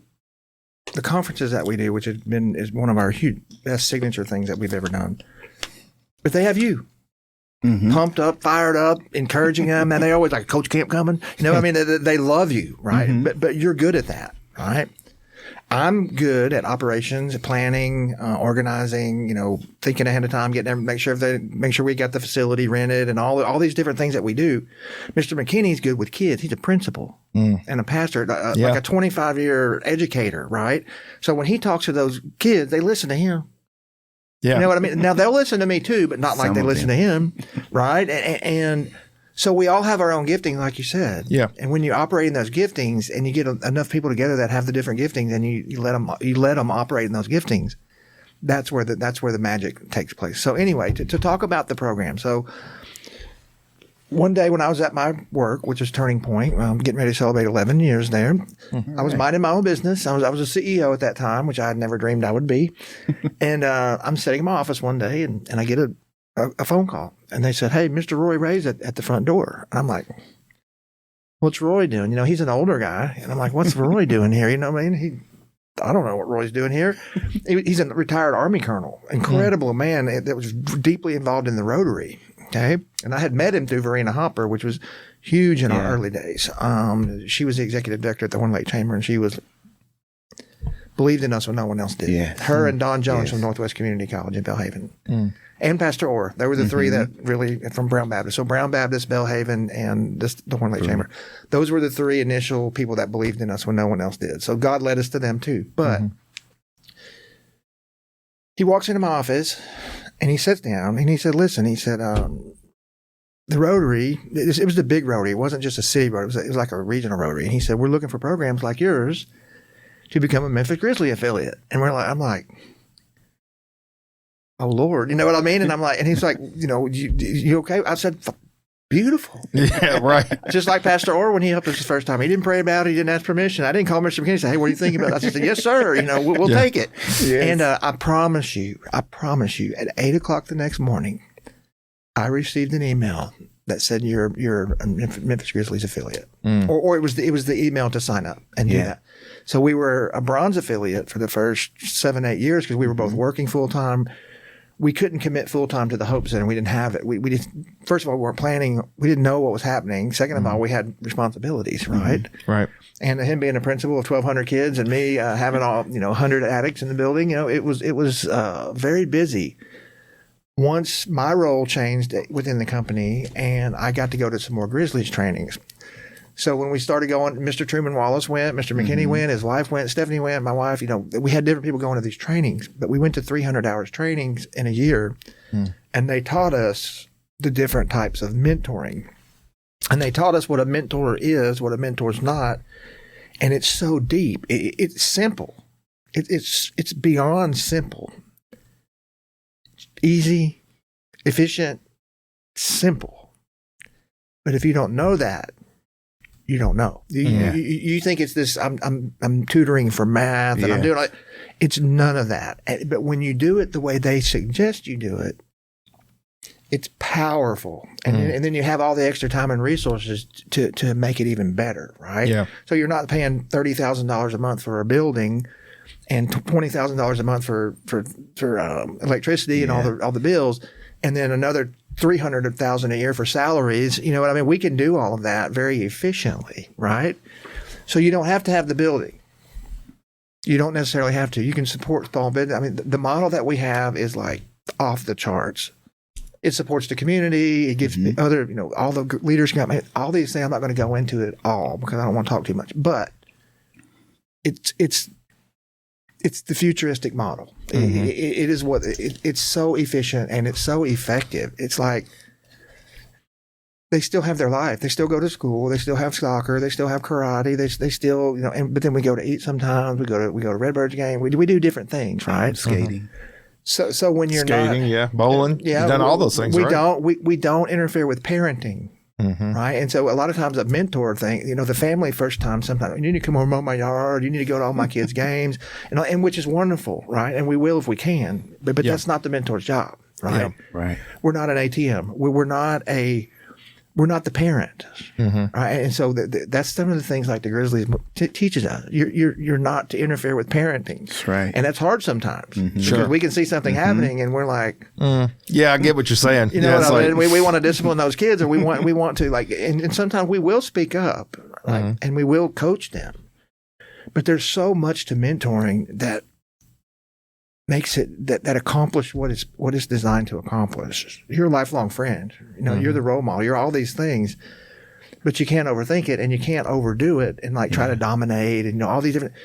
C: the conferences that we do, which is one of our huge best signature things that we've ever done, but they have you. pumped up, fired up, encouraging them, and they always like, Coach Camp coming. You know, I mean, they love you, right? But you're good at that, right? I'm good at operations, planning, organizing, thinking ahead of time, getting there, make sure we got the facility rented and all these different things that we do. Mr. McKinney's good with kids. He's a principal and a pastor, like a 25-year educator, right? So when he talks to those kids, they listen to him.
A: Yeah.
C: You know what I mean? Now they'll listen to me too, but not like they listen to him, right? And so we all have our own gifting, like you said.
A: Yeah.
C: And when you operate in those giftings, and you get enough people together that have the different giftings, and you let them operate in those giftings, that's where the magic takes place. So anyway, to talk about the program. So one day when I was at my work, which is Turning Point, getting ready to celebrate 11 years there, I was minding my own business. I was a CEO at that time, which I had never dreamed I would be. And I'm sitting in my office one day, and I get a phone call, and they said, "Hey, Mr. Roy Ray's at the front door." And I'm like, "What's Roy doing?" He's an older guy, and I'm like, "What's Roy doing here?" You know what I mean? I don't know what Roy's doing here. He's a retired Army colonel, incredible man that was deeply involved in the Rotary. Okay, and I had met him through Verena Hopper, which was huge in our early days. She was the executive director at the One Lake Chamber, and she believed in us when no one else did. Yeah. Her and Don Jones from Northwest Community College in Belhaven. And Pastor Orr. They were the three that really, from Brown Baptist. So Brown Baptist, Belhaven, and the Horn Lake Chamber. Those were the three initial people that believed in us when no one else did. So God led us to them too. But he walks into my office, and he sits down, and he said, "Listen," he said, the Rotary, it was the big Rotary. It wasn't just a city Rotary. It was like a regional Rotary. And he said, "We're looking for programs like yours to become a Memphis Grizzly affiliate." And I'm like, "Oh Lord," you know what I mean? And I'm like, and he's like, "You okay?" I said, "Beautiful."
A: Yeah, right.
C: Just like Pastor Orr when he helped us the first time. He didn't pray about it. He didn't ask permission. I didn't call Mr. McKinney and say, "Hey, what are you thinking about?" I said, "Yes, sir. We'll take it." Yes. And I promise you, at 8:00 the next morning, I received an email that said you're a Memphis Grizzlies affiliate, or it was the email to sign up and do that. So we were a bronze affiliate for the first 7-8 years because we were both working full time. We couldn't commit full time to the Hope Center. We didn't have it. We just, first of all, we weren't planning. We didn't know what was happening. Second of all, we had responsibilities, right?
A: Right. And
C: him being a principal of 1,200 kids, and me having all 100 addicts in the building, it was very busy. Once my role changed within the company, and I got to go to some more Grizzlies trainings. So when we started going, Mr. Truman Wallace went, Mr. McKinney went, his wife went, Stephanie went, my wife, we had different people going to these trainings, but we went to 300 hours trainings in a year, and they taught us the different types of mentoring. And they taught us what a mentor is, what a mentor's not. And it's so deep. It's simple. It's beyond simple. Easy, efficient, simple. But if you don't know that, you don't know. You think it's this. I'm tutoring for math, and I'm doing like. It's none of that. But when you do it the way they suggest you do it, it's powerful. And then you have all the extra time and resources to make it even better, right? Yeah. So you're not paying $30,000 a month for a building, and $20,000 a month for electricity and all the bills, and then another $300,000 a year for salaries. You know what I mean? We can do all of that very efficiently, right? So you don't have to have the building. You don't necessarily have to. You can support small business. I mean, the model that we have is like off the charts. It supports the community. It gives other, all the leaders can all these things. I'm not going to go into it all because I don't want to talk too much, but it's the futuristic model. It is it's so efficient and it's so effective. It's like they still have their life. They still go to school. They still have soccer. They still have karate. They still, but then we go to eat sometimes. We go to Redbirds game. We do different things, right?
B: Skating.
C: So when you're
A: skating, bowling, you've done all those things.
C: We don't interfere with parenting. Right. And so a lot of times a mentor thing, the family first time, sometimes you need to come over mow my yard. You need to go to all my kids' games, and which is wonderful. Right. And we will if we can. But that's not the mentor's job. Right.
B: Right.
C: We're not an ATM. We're not a we're not the parent, right? And so that's some of the things like the Grizzlies teaches us. You're not to interfere with parenting.
B: That's right.
C: And that's hard sometimes because
A: Sure.
C: we can see something happening and we're like,
A: Yeah, I get what you're saying.
C: you know,
A: Yeah,
C: what
A: it's
C: I mean?
A: like-
C: we want to discipline those kids, or we want to like, and sometimes we will speak up, like, and we will coach them. But there's so much to mentoring that makes it that accomplish what it's designed to accomplish. You're a lifelong friend. You know, you're the role model. You're all these things, but you can't overthink it and you can't overdo it and like try to dominate and, you know, all these different.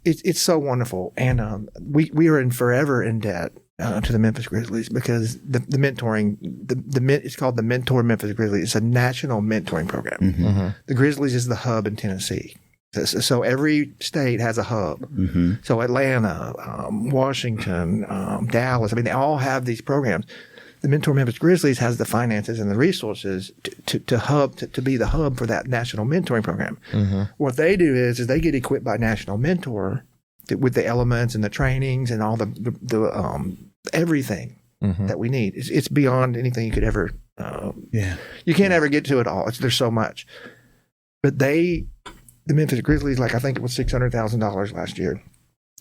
C: It's so wonderful, and we are forever in debt to the Memphis Grizzlies because the mentoring it's called the Mentor Memphis Grizzlies. It's a national mentoring program. The Grizzlies is the hub in Tennessee. So every state has a hub. So Atlanta, Washington, Dallas, I mean, they all have these programs. The Mentor Memphis Grizzlies has the finances and the resources to be the hub for that national mentoring program. What they do is they get equipped by National Mentor with the elements and the trainings and all the everything that we need. It's beyond anything you could ever. You can't ever get to it all. There's so much, but the Memphis Grizzlies, like I think it was $600,000 last year.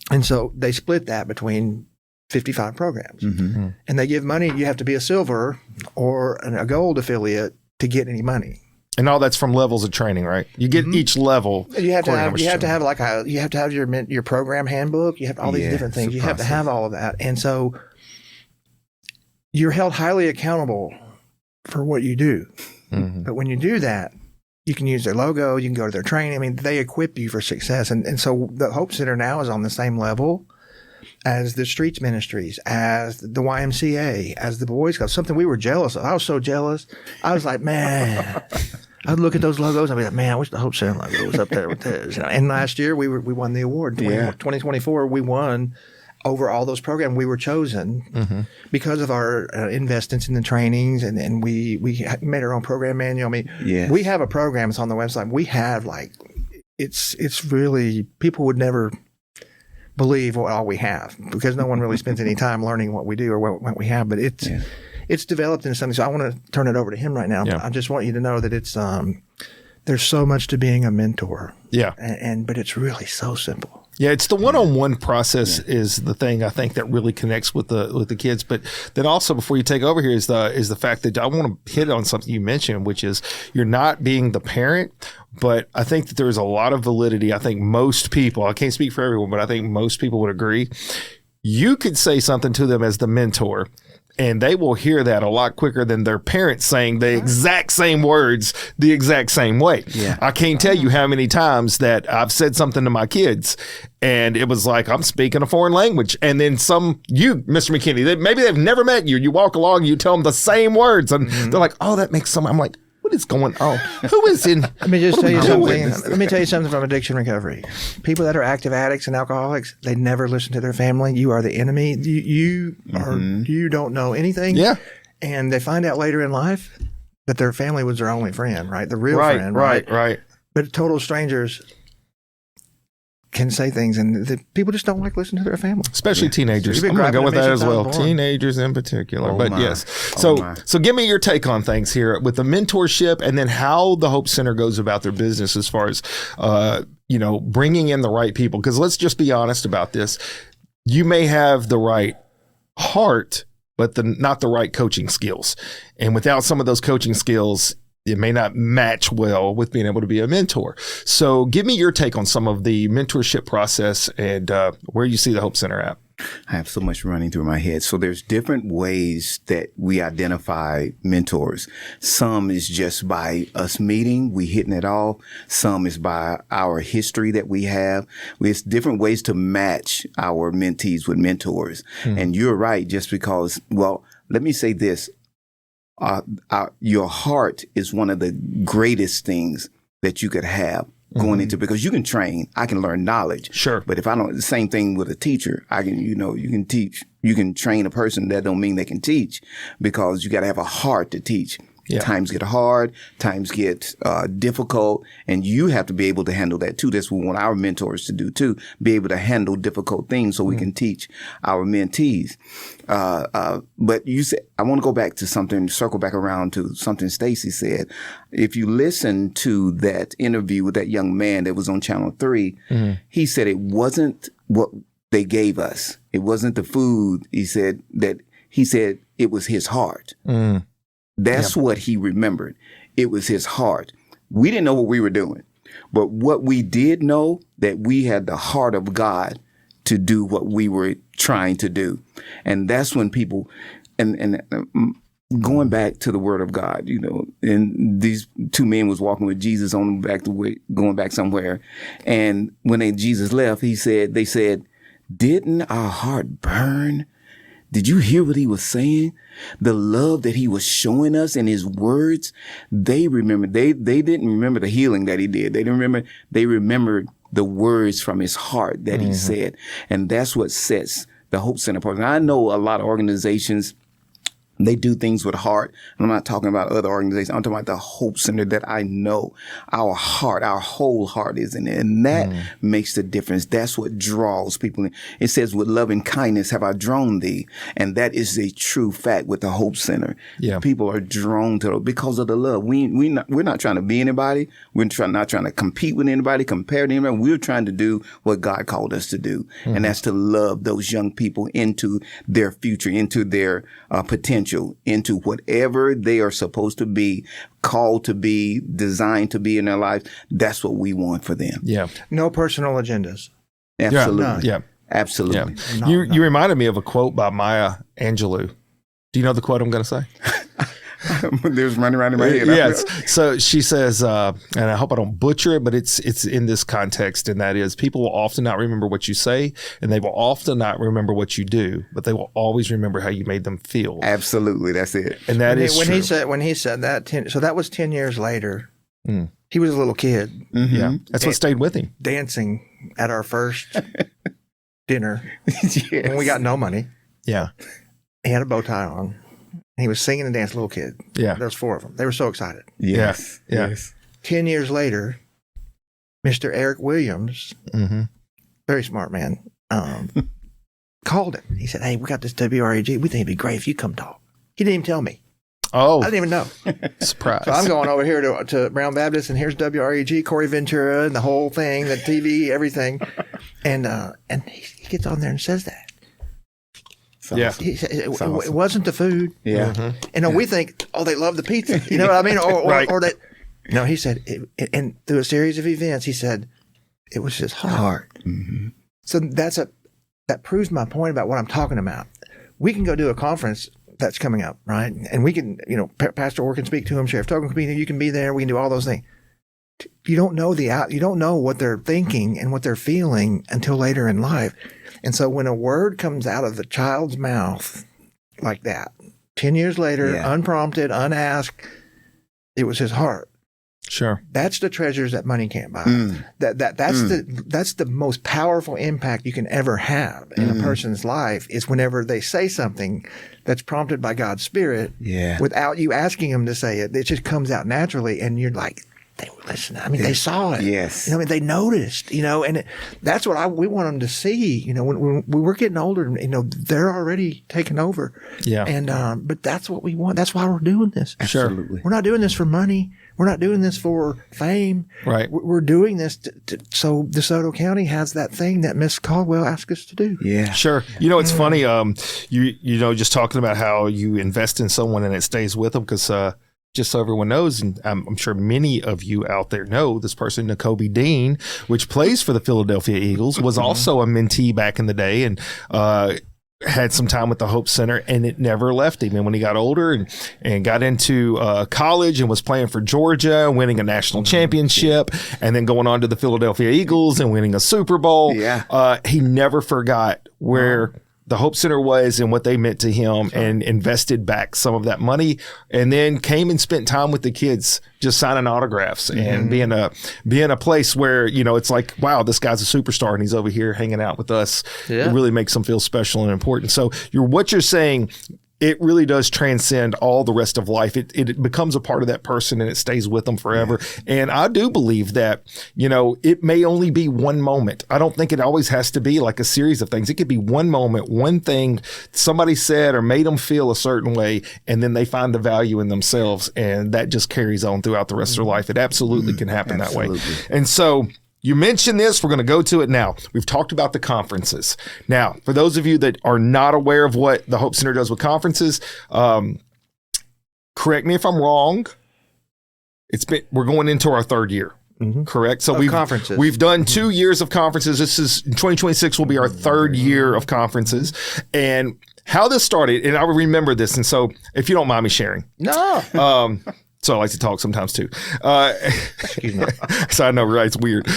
C: And so they split that between 55 programs. And they give money. You have to be a silver or a gold affiliate to get any money.
A: And all that's from levels of training, right? You get each level.
C: You have to have your program handbook. You have all these different things. You have to have all of that. And so you're held highly accountable for what you do. But when you do that, you can use their logo. You can go to their training. I mean, they equip you for success. And so the Hope Center now is on the same level as the Streets Ministries, as the YMCA, as the Boys Club, something we were jealous of. I was so jealous. I was like, man, I'd look at those logos and I'd be like, man, I wish the Hope Center logo was up there with this. You know? And last year we won the award. 2024, we won over all those programs. We were chosen because of our investments in the trainings, and we made our own program manual. I mean, we have a program. It's on the website. We have it's really, people would never believe what all we have because no one really spends any time learning what we do or what we have. But it's developed into something. So I want to turn it over to him right now. I just want you to know that it's there's so much to being a mentor. But it's really so simple.
A: Yeah, it's the one-on-one process is the thing I think that really connects with the kids. But then also, before you take over here, is the fact that I want to hit on something you mentioned, which is you're not being the parent. But I think that there's a lot of validity. I think most people, I can't speak for everyone, but I think most people would agree. You could say something to them as the mentor, and they will hear that a lot quicker than their parents saying the exact same words the exact same way. I can't tell you how many times that I've said something to my kids and it was like I'm speaking a foreign language. And then you, Mr. McKinney, maybe they've never met you. You walk along, you tell them the same words and they're like, oh, that makes some. I'm like, what is going on? Who is in?
C: Let me just tell you something. Let me tell you something from addiction recovery. People that are active addicts and alcoholics, they never listen to their family. You are the enemy. You don't know anything. And they find out later in life that their family was their only friend, right? The real friend, right? But total strangers can say things, and the people just don't like listening to their family,
A: especially teenagers. I'm going to go with that as well. Teenagers in particular, yes. So give me your take on things here with the mentorship, and then how the Hope Center goes about their business as far as bringing in the right people. Because let's just be honest about this: you may have the right heart, but not the right coaching skills, and without some of those coaching skills, it may not match well with being able to be a mentor. So give me your take on some of the mentorship process and where you see the Hope Center at.
B: I have so much running through my head. So there's different ways that we identify mentors. Some is just by us meeting, we hitting it off. Some is by our history that we have. There's different ways to match our mentees with mentors. And you're right, just because, let me say this. Your heart is one of the greatest things that you could have going into, because you can train. I can learn knowledge.
A: Sure.
B: But if I don't, the same thing with a teacher. I can, you can teach, you can train a person. That don't mean they can teach, because you got to have a heart to teach.
A: Yeah.
B: Times get hard, times get difficult, and you have to be able to handle that too. That's what we want our mentors to do too, be able to handle difficult things so we can teach our mentees. But you said, I want to go back to something, circle back around to something Stacy said. If you listen to that interview with that young man that was on Channel 3, he said it wasn't what they gave us. It wasn't the food. He said it was his heart. That's what he remembered. It was his heart. We didn't know what we were doing, but what we did know, that we had the heart of God to do what we were trying to do. And that's when people, and going back to the word of God, you know, and these two men was walking with Jesus on going back somewhere. And when Jesus left, they said, didn't our heart burn? Did you hear what he was saying? The love that he was showing us in his words. They remembered. They didn't remember the healing that he did. They didn't remember. They remembered the words from his heart that he said. And that's what sets the Hope Center apart. And I know a lot of organizations, they do things with heart. And I'm not talking about other organizations. I'm talking about the Hope Center that I know. Our heart, our whole heart is in it. And that makes the difference. That's what draws people in. It says, with love and kindness have I drawn thee. And that is a true fact with the Hope Center. Yeah. People are drawn to it because of the love. We're not trying to be anybody. We're not trying to compete with anybody, compare to anybody. We're trying to do what God called us to do. And that's to love those young people into their future, into their potential, into whatever they are supposed to be, called to be, designed to be in their life. That's what we want for them.
A: Yeah.
C: No personal agendas.
B: Absolutely.
A: Yeah.
B: Absolutely.
A: Yeah. You reminded me of a quote by Maya Angelou. Do you know the quote I'm going to say?
B: There's running around in my head.
A: Yes. So she says, and I hope I don't butcher it, but it's in this context, and that is, people will often not remember what you say, and they will often not remember what you do, but they will always remember how you made them feel.
B: Absolutely. That's it.
A: And that is
C: when
A: true.
C: When he said that, so that was 10 years later. He was a little kid.
A: Yeah. That's what stayed with him.
C: Dancing at our first dinner.
B: Yes.
C: And we got no money.
A: Yeah.
C: He had a bow tie on. He was singing and dancing, little kid.
A: Yeah.
C: There was 4 of them. They were so excited.
B: Yes.
A: Yeah.
B: Yes.
C: 10 years later, Mr. Eric Williams, very smart man, called him. He said, hey, we got this WREG. We think it'd be great if you come talk. He didn't even tell me.
A: Oh.
C: I didn't even know.
A: Surprise.
C: So I'm going over here to Brown Baptist, and here's WREG, Corey Ventura, and the whole thing, the TV, everything. And he gets on there and says that.
A: Yeah.
C: He said, it wasn't the food.
B: Yeah.
C: And we think, they love the pizza. You know what I mean? Or that. No, he said, and through a series of events, he said, it was his heart. So that proves my point about what I'm talking about. We can go do a conference that's coming up, right? And we can, Pastor Orr can speak to him, Sheriff Togan can be there, you can be there, we can do all those things. You don't know what they're thinking and what they're feeling until later in life. And so when a word comes out of the child's mouth like that, 10 years later, unprompted, unasked, it was his heart.
A: Sure.
C: That's the treasures that money can't buy. That's the most powerful impact you can ever have in a person's life, is whenever they say something that's prompted by God's Spirit without you asking them to say it. It just comes out naturally, and you're like, they were listening. I mean, they saw it.
B: Yes.
C: They noticed, and that's what we want them to see. When we're getting older, they're already taking over. Yeah. And, but that's what we want. That's why we're doing this.
B: Absolutely.
C: We're not doing this for money. We're not doing this for fame.
A: Right.
C: We're doing this so DeSoto County has that thing that Miss Caldwell asked us to do.
B: Yeah.
A: Sure. It's funny. Just talking about how you invest in someone and it stays with them, because, just so everyone knows, and I'm sure many of you out there know, this person, Nakobe Dean, which plays for the Philadelphia Eagles, was also a mentee back in the day, and had some time with the Hope Center, and it never left him. And when he got older and got into college and was playing for Georgia, winning a national championship, and then going on to the Philadelphia Eagles and winning a Super Bowl, he never forgot where the Hope Center was and what they meant to him, and invested back some of that money, and then came and spent time with the kids, just signing autographs and being a place where, it's like, wow, this guy's a superstar and he's over here hanging out with us. It really makes them feel special and important. So what you're saying, it really does transcend all the rest of life. It becomes a part of that person and it stays with them forever. And I do believe that, it may only be one moment. I don't think it always has to be like a series of things. It could be one moment, one thing somebody said or made them feel a certain way, and then they find the value in themselves, and that just carries on throughout the rest of their life. It absolutely can happen that way. And so you mentioned this. We're going to go to it now. We've talked about the conferences. Now, for those of you that are not aware of what the Hope Center does with conferences, correct me if I'm wrong. We're going into our third year, correct? So we've done 2 years of conferences. 2026 will be our third year of conferences. And how this started, and I remember this. And so if you don't mind me sharing.
C: No.
A: So I like to talk sometimes too.
C: Excuse me.
A: So I know, right? It's weird.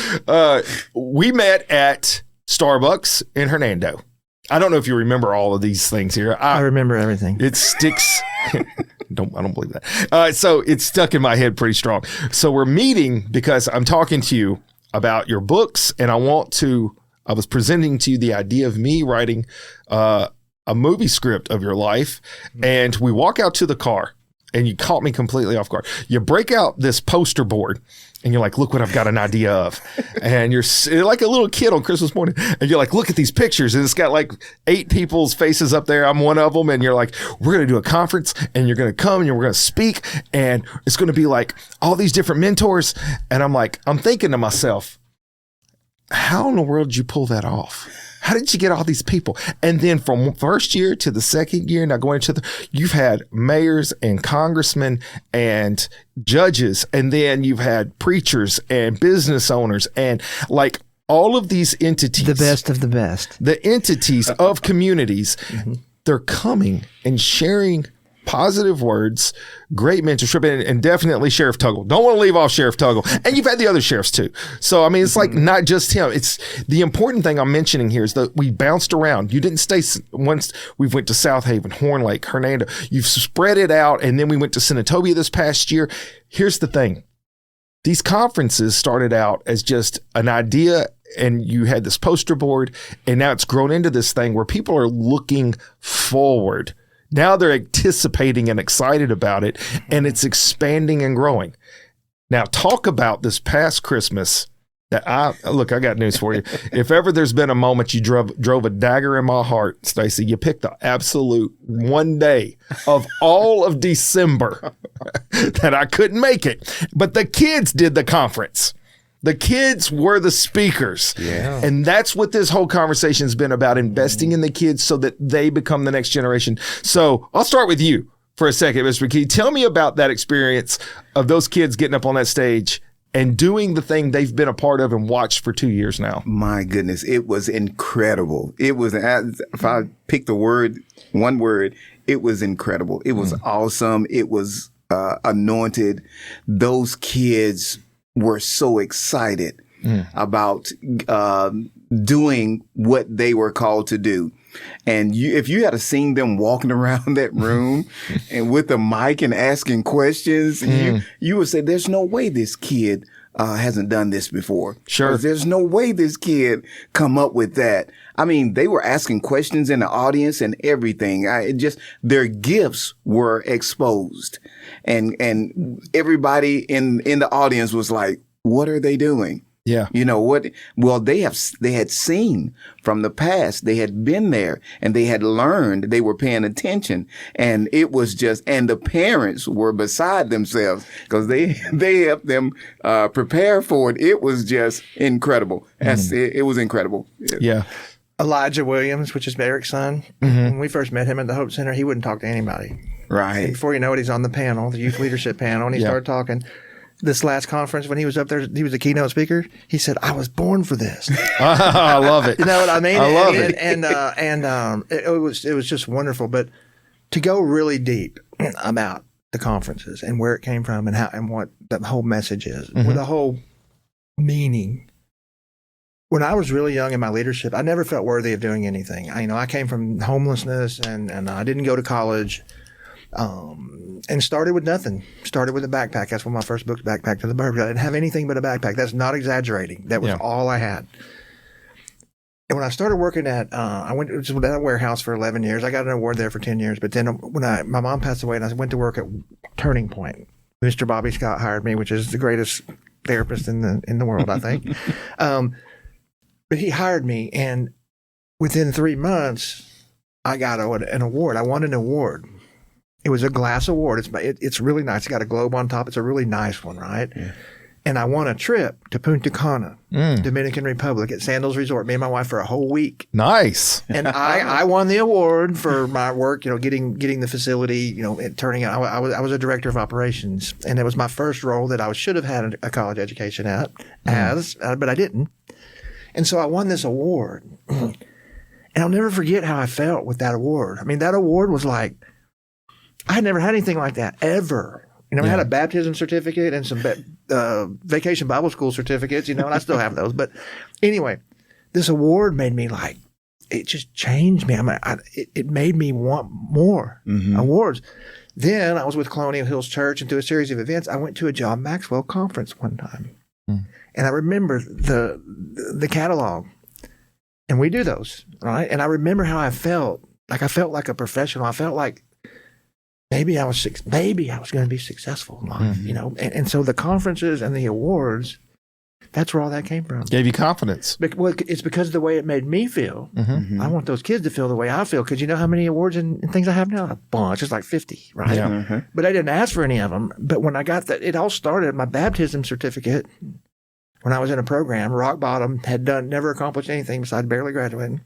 A: We met at Starbucks in Hernando. I don't know if you remember all of these things here.
C: I remember everything.
A: It sticks. I don't believe that. So it's stuck in my head pretty strong. So we're meeting because I'm talking to you about your books, and I was presenting to you the idea of me writing a movie script of your life. And we walk out to the car. And you caught me completely off guard. You break out this poster board and you're like, look what I've got an idea of. And you're like a little kid on Christmas morning. And you're like, look at these pictures. And it's got like 8 people's faces up there. I'm one of them. And you're like, we're going to do a conference and you're going to come and we're going to speak. And it's going to be like all these different mentors. And I'm thinking to myself, how in the world did you pull that off? How did you get all these people? And then from first year to the second year, now going to you've had mayors and congressmen and judges, and then you've had preachers and business owners and like all of these entities.
C: The best of the best.
A: The entities of communities, they're coming and sharing positive words, great mentorship, and definitely Sheriff Tuggle. Don't want to leave off Sheriff Tuggle. And you've had the other sheriffs too. So, I mean, it's like not just him. It's the important thing I'm mentioning here is that we bounced around. You didn't stay once. We went to South Haven, Horn Lake, Hernando. You've spread it out. And then we went to Senatobia this past year. Here's the thing. These conferences started out as just an idea, and you had this poster board, and now it's grown into this thing where people are looking forward. Now they're anticipating and excited about it, and it's expanding and growing. Now, talk about this past Christmas I got news for you. If ever there's been a moment you drove a dagger in my heart, Stacy, you picked the absolute one day of all of December that I couldn't make it. But the kids did the conference. The kids were the speakers. Yeah. And that's what this whole conversation has been about, investing in the kids so that they become the next generation. So I'll start with you for a second, Mr. McKinney. Tell me about that experience of those kids getting up on that stage and doing the thing they've been a part of and watched for 2 years now.
B: My goodness, it was incredible. It was, if I picked one word, it was incredible. It was awesome. It was anointed. Those kids were so excited about doing what they were called to do. And if you had seen them walking around that room and with a mic and asking questions, you would say, there's no way this kid hasn't done this before.
A: Sure.
B: There's no way this kid come up with that. I mean, they were asking questions in the audience and everything. Their gifts were exposed. And everybody in the audience was like, what are they doing?
A: Yeah.
B: You know what? Well, they had seen from the past. They had been there and they had learned. They were paying attention, and it was and the parents were beside themselves because they helped them prepare for it. It was just incredible. It was incredible.
A: Yeah.
C: Elijah Williams, which is Eric's son. When we first met him at the Hope Center, he wouldn't talk to anybody.
B: Right.
C: And before you know it, he's on the panel, the youth leadership panel, and he started talking. This last conference, when he was up there, he was a keynote speaker. He said, "I was born for this."
A: I love it.
C: You know what I mean?
A: I love it.
C: And it was just wonderful. But to go really deep about the conferences and where it came from and what the whole message is, with the whole meaning. When I was really young in my leadership, I never felt worthy of doing anything. I came from homelessness and I didn't go to college. And started with nothing. Started with a backpack. That's one of my first books, Backpack to the Burbs. I didn't have anything but a backpack. That's not exaggerating. That was all I had. And when I started working at, I went to that warehouse for 11 years. I got an award there for 10 years. But then when my mom passed away and I went to work at Turning Point, Mr. Bobby Scott hired me, which is the greatest therapist in the world, I think. But he hired me, and within 3 months, I got an award. I won an award. It was a glass award. It's really nice. It's got a globe on top. It's a really nice one, right? Yeah. And I won a trip to Punta Cana, Dominican Republic, at Sandals Resort. Me and my wife for a whole week.
A: Nice.
C: And I won the award for my work. getting the facility. Turning out. I was a director of operations, and it was my first role that I should have had a college education at, but I didn't. And so I won this award, and I'll never forget how I felt with that award. I mean, that award was like I had never had anything like that ever. I had a baptism certificate and some vacation Bible school certificates, and I still have those. But anyway, this award made me it just changed me. It made me want more awards. Then I was with Colonial Hills Church and through a series of events, I went to a John Maxwell conference one time. And I remember the catalog. And we do those, right? And I remember how I felt. I felt like a professional. I felt like maybe I was going to be successful in life, And so the conferences and the awards, that's where all that came from.
A: Gave you confidence.
C: Well, it's because of the way it made me feel. I want those kids to feel the way I feel, because you know how many awards and things I have now? A bunch. It's like 50, right?
A: Yeah.
C: But I didn't ask for any of them. But when I got that, it all started, my baptism certificate, when I was in a program, rock bottom, never accomplished anything besides barely graduating.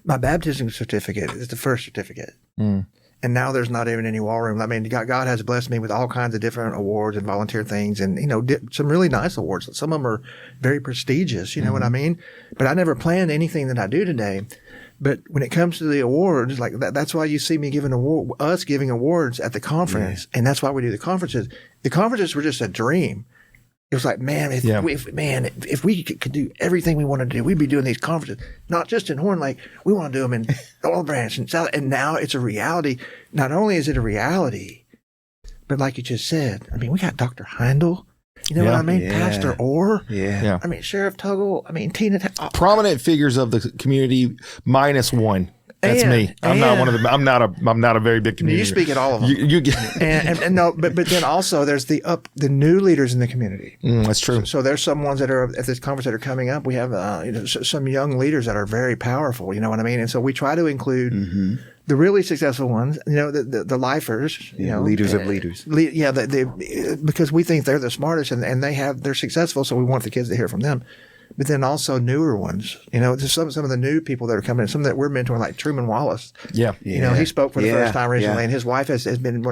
C: My baptism certificate is the first certificate. And now there's not even any wall room. I mean, God has blessed me with all kinds of different awards and volunteer things, and some really nice awards. Some of them are very prestigious. You know what I mean? But I never planned anything that I do today. But when it comes to the awards, like that's why you see me giving awards at the conference, and that's why we do the conferences. The conferences were just a dream. It was like, man, if we could do everything we want to do, we'd be doing these conferences, not just in Horn Lake. We want to do them in Olive Branch and South. And now it's a reality. Not only is it a reality, but like you just said, I mean, we got Dr. Heindel. You know what I mean? Yeah. Pastor Orr.
A: Yeah.
C: I mean, Sheriff Tuggle. I mean, Tina.
A: Prominent figures of the community minus one. That's me. I'm not one of them. I'm not a very big community.
C: You speak at all of them.
A: You get
C: and no, but then also there's the new leaders in the community.
A: That's true.
C: So there's some ones that are at this conference that are coming up. We have some young leaders that are very powerful. You know what I mean? And so we try to include the really successful ones. The lifers.
B: Leaders of leaders.
C: Because we think they're the smartest and they're successful. So we want the kids to hear from them. But then also newer ones, there's some of the new people that are coming in, some that we're mentoring, like Truman Wallace.
A: Yeah.
C: He spoke for the first time recently, and his wife has been.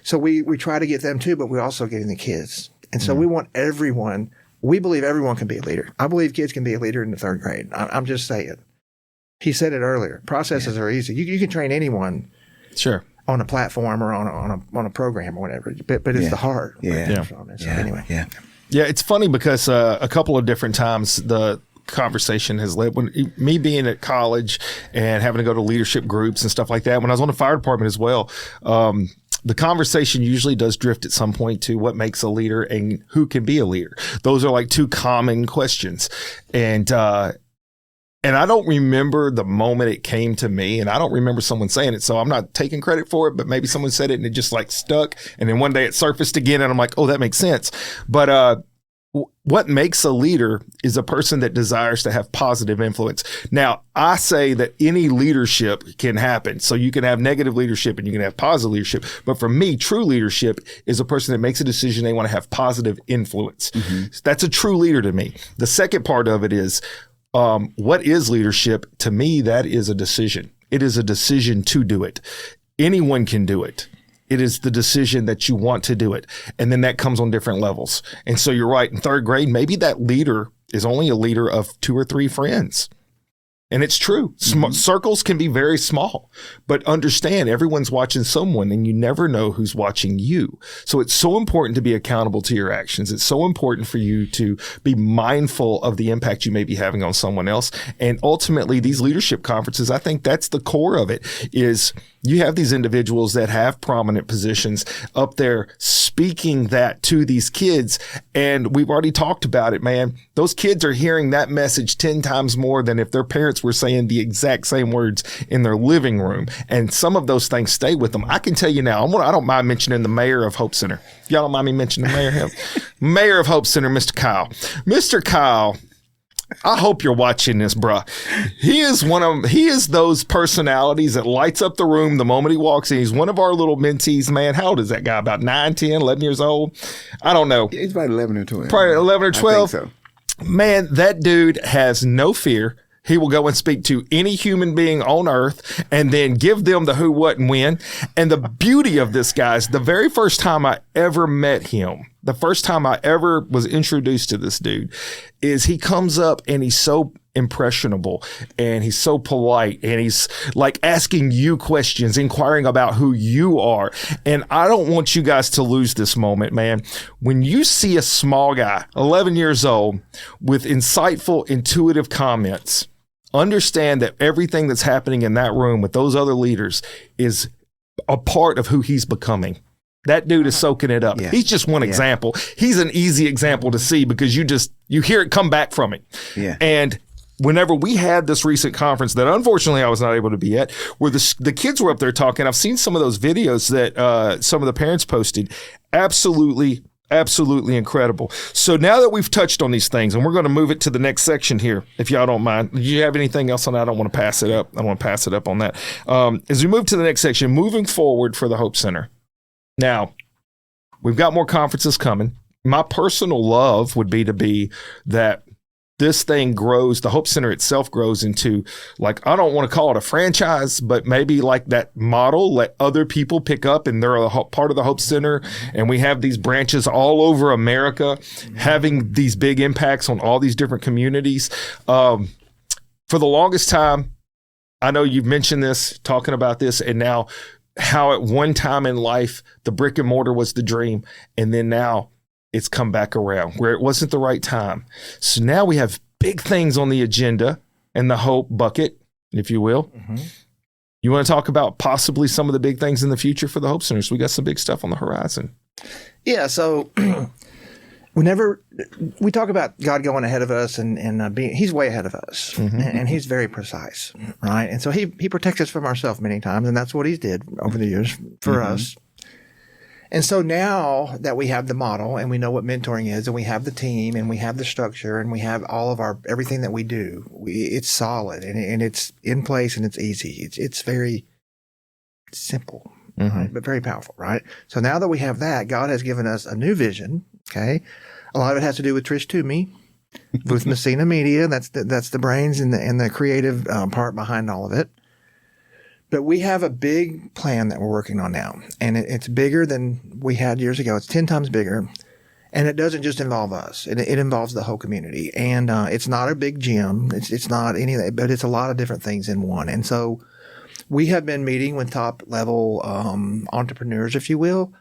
C: So we try to get them too, but we're also getting the kids. And so we want everyone. We believe everyone can be a leader. I believe kids can be a leader in the third grade. I'm just saying. He said it earlier. Processes are easy. You can train anyone.
A: Sure.
C: On a platform or on a program or whatever, but it's the heart.
B: Yeah.
C: So anyway.
B: Yeah.
A: Yeah, it's funny because a couple of different times the conversation has led, when me being at college and having to go to leadership groups and stuff like that, when I was on the fire department as well, the conversation usually does drift at some point to what makes a leader and who can be a leader. Those are like two common questions. And I don't remember the moment it came to me, and I don't remember someone saying it, so I'm not taking credit for it, but maybe someone said it and it just like stuck. And then one day it surfaced again and I'm like, oh, that makes sense. But what makes a leader is a person that desires to have positive influence. Now, I say that any leadership can happen. So you can have negative leadership and you can have positive leadership. But for me, true leadership is a person that makes a decision they want to have positive influence. That's a true leader to me. The second part of it is, what is leadership? To me, that is a decision. It is a decision to do it. Anyone can do it. It is the decision that you want to do it. And then that comes on different levels. And so you're right. In third grade, maybe that leader is only a leader of 2 or 3 friends. And it's true. Circles can be very small, but understand everyone's watching someone and you never know who's watching you. So it's so important to be accountable to your actions. It's so important for you to be mindful of the impact you may be having on someone else. And ultimately, these leadership conferences, I think that's the core of it, is you have these individuals that have prominent positions up there speaking that to these kids. And we've already talked about it, man. Those kids are hearing that message 10 times more than if their parents were saying the exact same words in their living room. And some of those things stay with them. I can tell you now, I don't mind mentioning the mayor of Hope Center. Y'all don't mind me mentioning the mayor? Mayor of Hope Center, Mr. Kyle. Mr. Kyle, I hope you're watching this, bruh. He is those personalities that lights up the room the moment he walks in. He's one of our little mentees, man. How old is that guy? About 9, 10, 11 years old? I don't know.
B: He's about 11 or 12.
A: Probably 11 or 12.
B: I think so.
A: Man, that dude has no fear. He will go and speak to any human being on earth and then give them the who, what, and when. And the beauty of this guy is the very first time I ever met him, the first time I ever was introduced to this dude, is he comes up and he's so impressionable and he's so polite and he's like asking you questions, inquiring about who you are. And I don't want you guys to lose this moment, man. When you see a small guy, 11 years old, with insightful, intuitive comments, understand that everything that's happening in that room with those other leaders is a part of who he's becoming. That dude is soaking it up. Yeah. He's just one example. He's an easy example to see because you hear it come back from it.
B: Yeah.
A: And whenever we had this recent conference that unfortunately I was not able to be at, where the kids were up there talking, I've seen some of those videos that some of the parents posted. Absolutely incredible. So now that we've touched on these things, and we're going to move it to the next section here, if y'all don't mind. Do you have anything else on that? I don't want to pass it up. I don't want to pass it up on that. As we move to the next section, moving forward for the Hope Center. Now, we've got more conferences coming. My personal love would be that this thing grows, the Hope Center itself grows into, like, I don't want to call it a franchise, but maybe like that model, let other people pick up and they're a part of the Hope Center. And we have these branches all over America having these big impacts on all these different communities. For the longest time, I know you've mentioned this, talking about this, and now how at one time in life, the brick and mortar was the dream. And then now it's come back around where it wasn't the right time. So now we have big things on the agenda and the hope bucket, if you will. Mm-hmm. You want to talk about possibly some of the big things in the future for the Hope Centers? We got some big stuff on the horizon.
C: Yeah. So whenever we talk about God going ahead of us and being, he's way ahead of us, mm-hmm. and he's very precise, right? And so he protects us from ourselves many times, and that's what he's did over the years for mm-hmm. us. And so now that we have the model and we know what mentoring is, and we have the team and we have the structure and we have all of our everything that we do, it's solid and it's in place and it's easy. It's very simple, mm-hmm. right? But very powerful, right? So now that we have that, God has given us a new vision. Okay, a lot of it has to do with Trish Toomey, with Messina Media. That's the brains and the creative part behind all of it. But we have a big plan that we're working on now, and it's bigger than we had years ago. It's 10 times bigger, and it doesn't just involve us. It involves the whole community, and it's not a big gym. It's not any of that, but it's a lot of different things in one. And so we have been meeting with top-level entrepreneurs, if you will.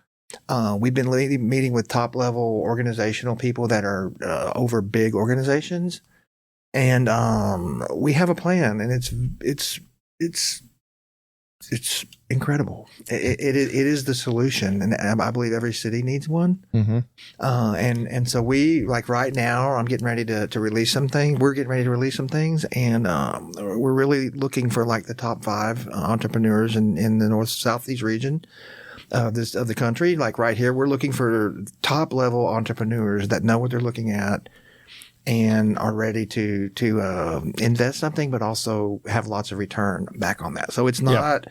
C: We've been meeting with top-level organizational people that are over big organizations, and we have a plan, and it's incredible. It is the solution, and I believe every city needs one. Mm-hmm. And so we, like right now, I'm getting ready to release some things. We're getting ready to release some things, and we're really looking for like the top 5 entrepreneurs in the North Southeast region of the country. Like right here, we're looking for top level entrepreneurs that know what they're looking at and are ready to invest something, but also have lots of return back on that. So it's not,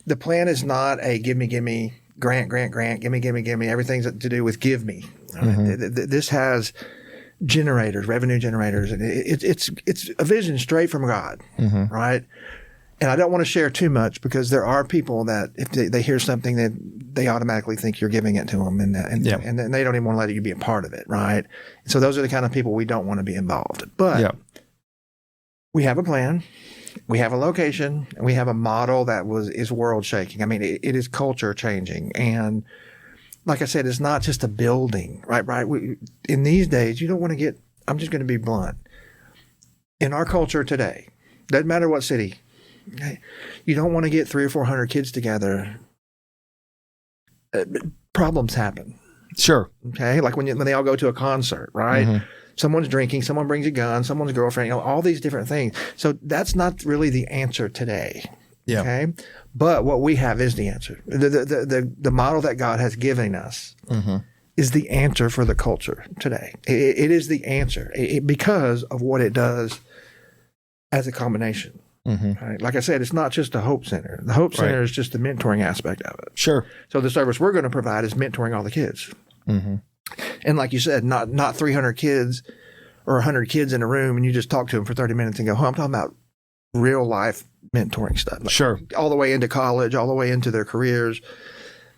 C: the plan is not a give me, grant, give me, everything's to do with give me. Mm-hmm. This has generators, revenue generators, and it's a vision straight from God, mm-hmm. right? And I don't want to share too much because there are people that if they hear something that they automatically think you're giving it to them, and they don't even want to let you be a part of it, right? So those are the kind of people we don't want to be involved. But we have a plan, we have a location, and we have a model that is world shaking. I mean, it is culture changing, and like I said, it's not just a building, right? In these days, you don't want to get. I'm just going to be blunt. In our culture today, doesn't matter what city Okay? You don't want to get 300 or 400 kids together. Problems happen.
A: Sure.
C: Okay, like when they all go to a concert, right?
A: Mm-hmm.
C: Someone's drinking, someone brings a gun, someone's girlfriend, all these different things. So that's not really the answer today.
A: Yeah.
C: Okay, but what we have is the answer. The model that God has given us is the answer for the culture today. It is the answer because of what it does as a combination. Right? Like I said, it's not just a Hope Center. The Hope Center is just the mentoring aspect of it.
A: Sure.
C: So the service we're going to provide is mentoring all the kids. And like you said, not 300 kids or 100 kids in a room and you just talk to them for 30 minutes and go home. I'm talking about real life mentoring stuff. Like
A: Sure.
C: All the way into college, all the way into their careers.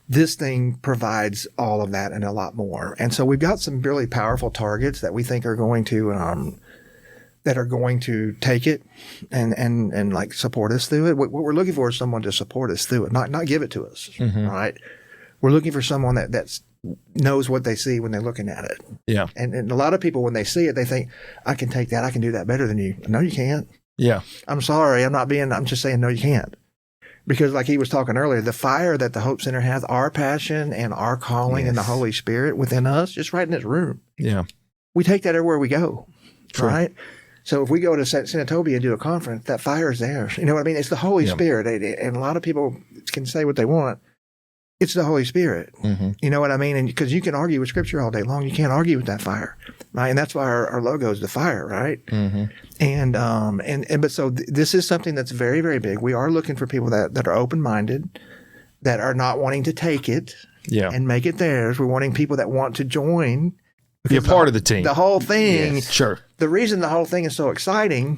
C: This thing provides all of that and a lot more. And so we've got some really powerful targets that we think are going to take it and like support us through it. What we're looking for is someone to support us through it, not give it to us. Right? We're looking for someone that knows what they see when they're looking at it.
A: Yeah.
C: And a lot of people, when they see it, they think, I can take that. I can do that better than you. No, you can't.
A: Yeah.
C: I'm sorry. I'm just saying, no, you can't. Because like he was talking earlier, the fire that the Hope Center has, our passion and our calling and the Holy Spirit within us, just right in this room.
A: Yeah.
C: We take that everywhere we go.
A: True.
C: Right? So if we go to Senatobia and do a conference, that fire is there. You know what I mean? It's the Holy Spirit. And a lot of people can say what they want. It's the Holy Spirit. You know what I mean? And because you can argue with Scripture all day long, you can't argue with that fire, right? And that's why our logo is the fire, right? But so this is something that's very, very big. We are looking for people that are open-minded, that are not wanting to take it and make it theirs. We're wanting people that want to join,
A: be a part of the team.
C: The whole thing.
A: Yes. Sure.
C: The reason the whole thing is so exciting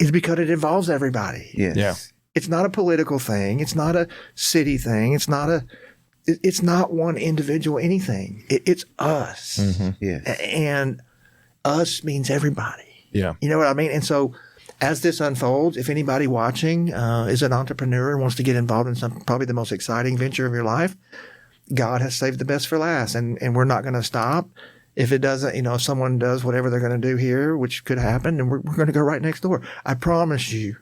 C: is because it involves everybody.
B: Yes.
A: Yeah.
C: It's not a political thing. It's not a city thing. It's not one individual anything. It's us.
B: Yes.
C: And us means everybody.
A: Yeah.
C: You know what I mean? And so as this unfolds, if anybody watching is an entrepreneur and wants to get involved in probably the most exciting venture of your life, God has saved the best for last. And we're not going to stop. If it doesn't, if someone does whatever they're going to do here, which could happen, and we're going to go right next door. I promise you,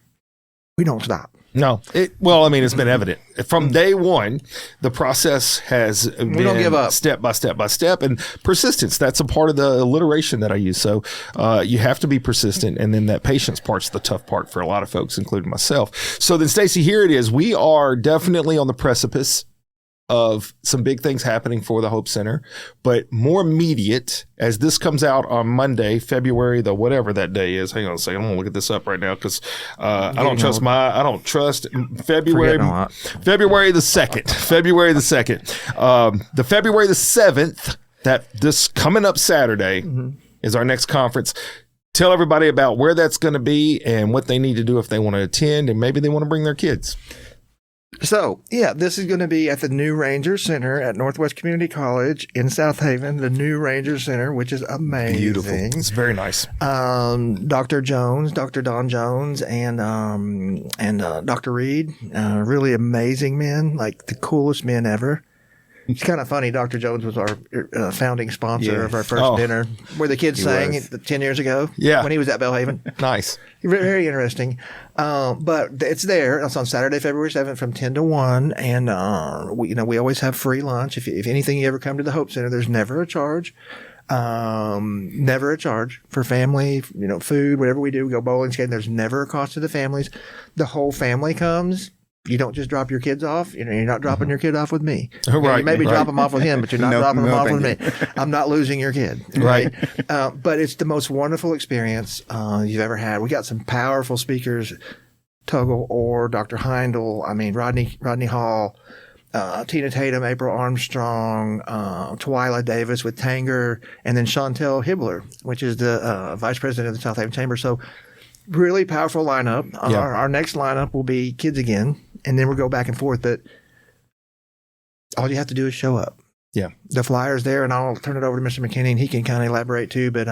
C: we don't stop.
A: No. It's been evident. From day one, the process has been
C: don't give up.
A: Step by step by step, and persistence. That's a part of the alliteration that I use. So you have to be persistent, and then that patience part's the tough part for a lot of folks, including myself. So then, Stacy, here it is. We are definitely on the precipice of some big things happening for the Hope Center, but more immediate as this comes out on Monday, February the whatever that day is. Hang on a second, I'm gonna look at this up right now because I don't trust February the 2nd. February the 2nd. The February the 7th. That this coming up Saturday is our next conference. Tell everybody about where that's going to be and what they need to do if they want to attend, and maybe they want to bring their kids.
C: So, this is going to be at the New Ranger Center at Northwest Community College in South Haven, the New Ranger Center, which is amazing.
B: Beautiful.
A: It's very nice.
C: Dr. Don Jones, and Dr. Reed, really amazing men, like the coolest men ever. It's kind of funny. Dr. Jones was our founding sponsor of our first dinner where the kids sang 10 years ago when he was at Belhaven.
A: Nice.
C: Very interesting. But it's there. It's on Saturday, February 7th from 10 to 1. And, we always have free lunch. If anything, you ever come to the Hope Center, there's never a charge. Never a charge for family, food, whatever we do, we go bowling, skating. There's never a cost to the families. The whole family comes. You don't just drop your kids off. You're not dropping your kid off with me.
A: Right.
C: You maybe drop them off with him, but you're not dropping them off with me. I'm not losing your kid.
A: Right.
C: But it's the most wonderful experience you've ever had. We got some powerful speakers, Tuggle Orr, Dr. Heindel, Rodney Hall, Tina Tatum, April Armstrong, Twyla Davis with Tanger, and then Chantel Hibbler, which is the vice president of the South Haven Chamber. So really powerful lineup. Our next lineup will be kids again, and then we'll go back and forth. But all you have to do is show up.
A: Yeah.
C: The flyer's there, and I'll turn it over to Mr. McKinney, and he can kind of elaborate too. But